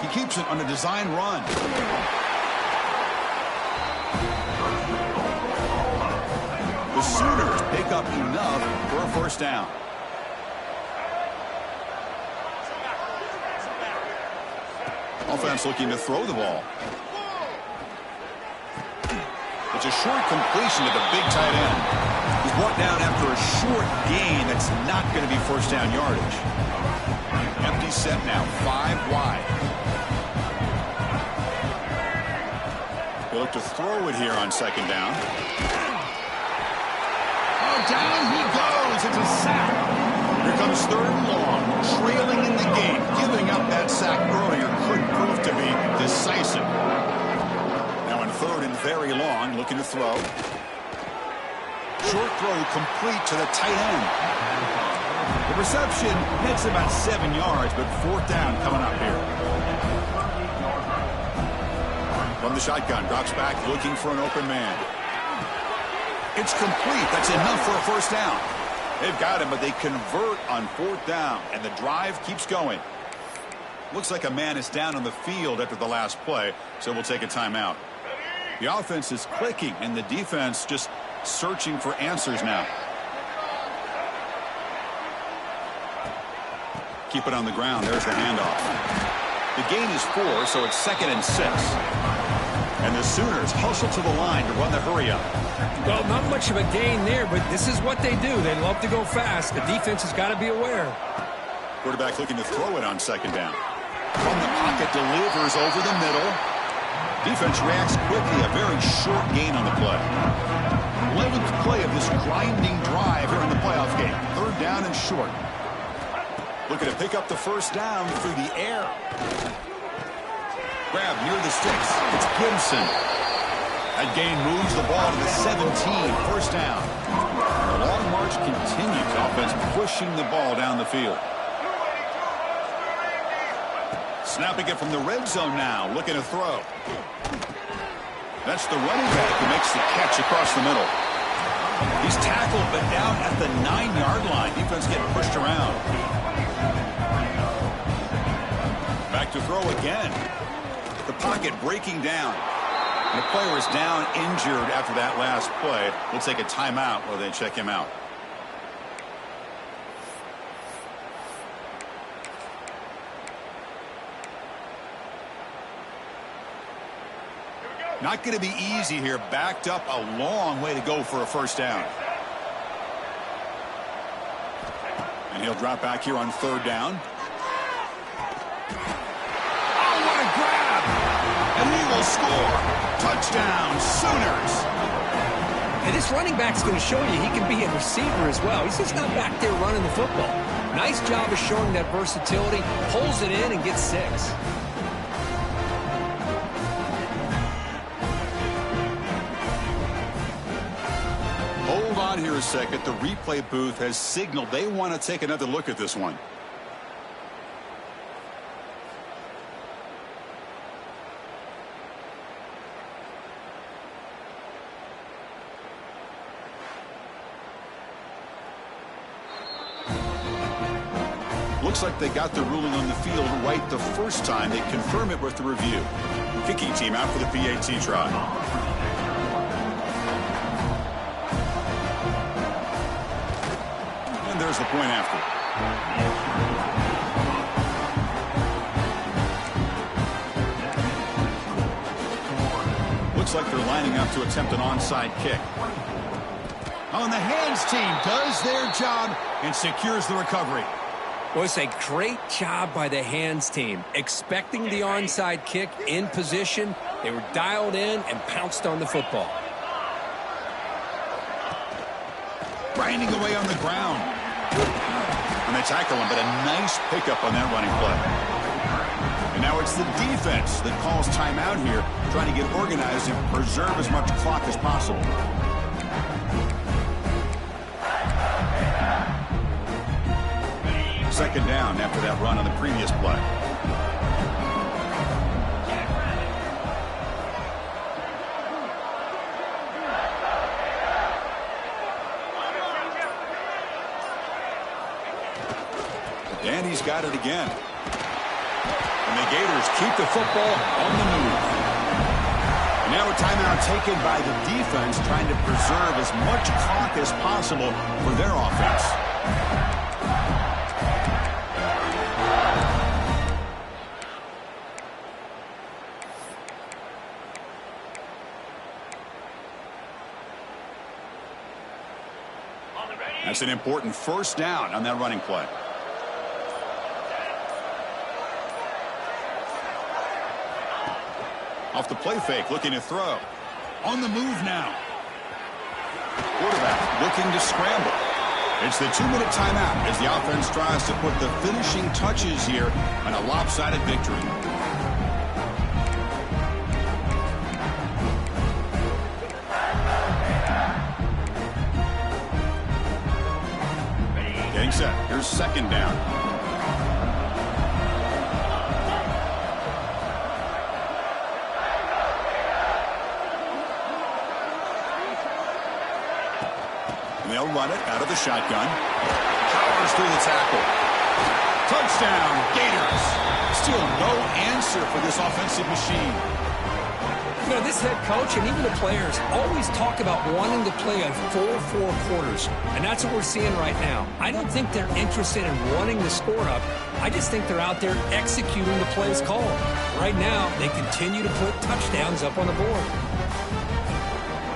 He keeps it on a design run. The Sooners pick up enough for a first down. Offense looking to throw the ball. It's a short completion to the big tight end. He's brought down after a short gain that's not going to be first down yardage. Empty set now, 5 wide. They look to throw it here on second down. Oh, down he goes. It's a sack. Here comes third and long, trailing in the game. Giving up that sack earlier could prove to be decisive. Now on third and very long, looking to throw. Short throw complete to the tight end. The reception makes about 7 yards, but fourth down coming up here. From the shotgun, drops back, looking for an open man. It's complete. That's enough for a first down. They've got him, but they convert on fourth down, and the drive keeps going. Looks like a man is down on the field after the last play, so we'll take a timeout. The offense is clicking, and the defense just searching for answers now. Keep it on the ground. There's the handoff. The gain is 4, so it's 2nd and 6. And the Sooners hustle to the line to run the hurry-up. Well, not much of a gain there, but this is what they do. They love to go fast. The defense has got to be aware. Quarterback looking to throw it on second down. From the pocket, delivers over the middle. Defense reacts quickly. A very short gain on the play. 11th play of this grinding drive here in the playoff game. Third down and short. Looking to pick up the first down through the air. Grab near the sticks. It's Gibson. That gain moves the ball to the 17. First down. The long march continues. Offense pushing the ball down the field. Snapping it from the red zone now. Looking to throw. That's the running back who makes the catch across the middle. He's tackled, but down at the 9-yard line. Defense getting pushed around. Back to throw again. The pocket breaking down. And the player is down injured after that last play. We'll take a timeout while they check him out. Not going to be easy here. Backed up a long way to go for a first down. And he'll drop back here on third down. Oh, what a grab! And he will score. Touchdown, Sooners. And this running back's going to show you he can be a receiver as well. He's just not back there running the football. Nice job of showing that versatility. Pulls it in and gets 6. Hold on here a second. The replay booth has signaled they want to take another look at this one. Looks like they got the ruling on the field right the first time. They confirm it with the review. Kicking team out for the PAT try. And there's the point after. Looks like they're lining up to attempt an onside kick. On the hands team does their job and secures the recovery. Well, it's a great job by the hands team. Expecting the onside kick in position. They were dialed in and pounced on the football. Grinding away on the ground. And they tackle him, but a nice pickup on that running play. And now it's the defense that calls timeout here, trying to get organized and preserve as much clock as possible. Second down after that run on the previous play. And he's got it again. And the Gators keep the football on the move. And now a timeout taken by the defense, trying to preserve as much clock as possible for their offense. That's an important first down on that running play. Off the play fake, looking to throw. On the move now. Quarterback looking to scramble. It's the 2-minute timeout as the offense tries to put the finishing touches here on a lopsided victory. Getting set. Here's second down. They'll run it out of the shotgun. Powers through the tackle. Touchdown, Gators. Still no answer for this offensive machine. You know, this head coach and even the players always talk about wanting to play a full 4 quarters, and that's what we're seeing right now. I don't think they're interested in running the score up. I just think they're out there executing the plays called. Right now, they continue to put touchdowns up on the board.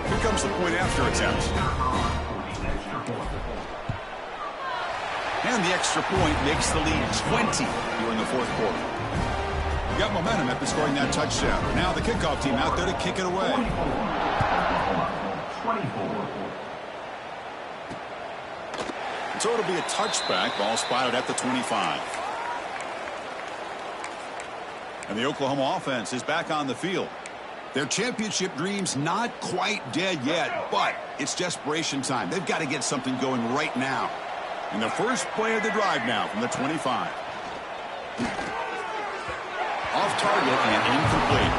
Here comes the point after attempt. And the extra point makes the lead 20 here in the fourth quarter. Got momentum after scoring that touchdown. Now the kickoff team out there to kick it away. So it'll be a touchback. Ball spotted at the 25. And the Oklahoma offense is back on the field. Their championship dreams not quite dead yet, but it's desperation time. They've got to get something going right now. And the first play of the drive now from the 25. Off target and incomplete.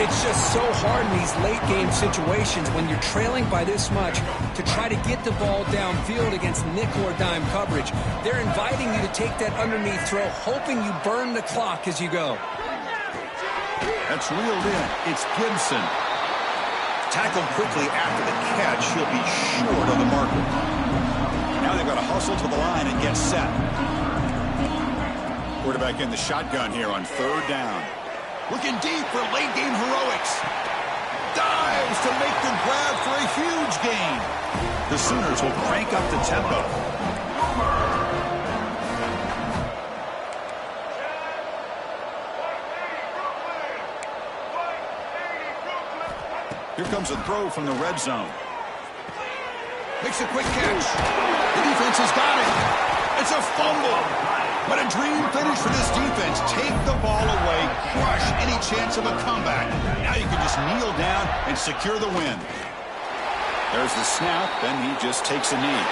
It's just so hard in these late game situations when you're trailing by this much to try to get the ball downfield against nickel or dime coverage. They're inviting you to take that underneath throw, hoping you burn the clock as you go. That's reeled in. It's Gibson. Tackled quickly after the catch. He'll be short of the marker. Now they've got to hustle to the line and get set. Quarterback in the shotgun here on third down. Looking deep for late game heroics. Dives to make the grab for a huge gain. The Sooners will crank up the tempo. Here comes a throw from the red zone. Makes a quick catch. The defense has got it. It's a fumble. But a dream finish for this defense. Take the ball away. Crush any chance of a comeback. Now you can just kneel down and secure the win. There's the snap, and he just takes a knee.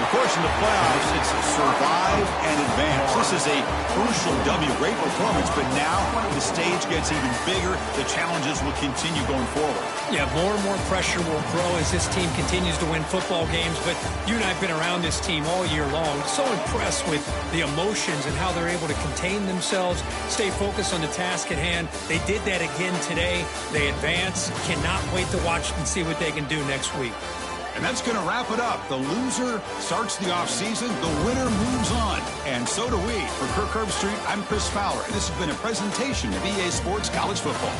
Of course, in the playoffs, it's survive and advance. This is a crucial W. Great performance, but now the stage gets even bigger. The challenges will continue going forward. Yeah, more and more pressure will grow as this team continues to win football games, but you and I have been around this team all year long. So impressed with the emotions and how they're able to contain themselves, stay focused on the task at hand. They did that again today. They advance. Cannot wait to watch and see what they can do next week. And that's going to wrap it up. The loser starts the offseason. The winner moves on. And so do we. For Kirk Herbstreit, I'm Chris Fowler. And this has been a presentation of EA Sports College Football.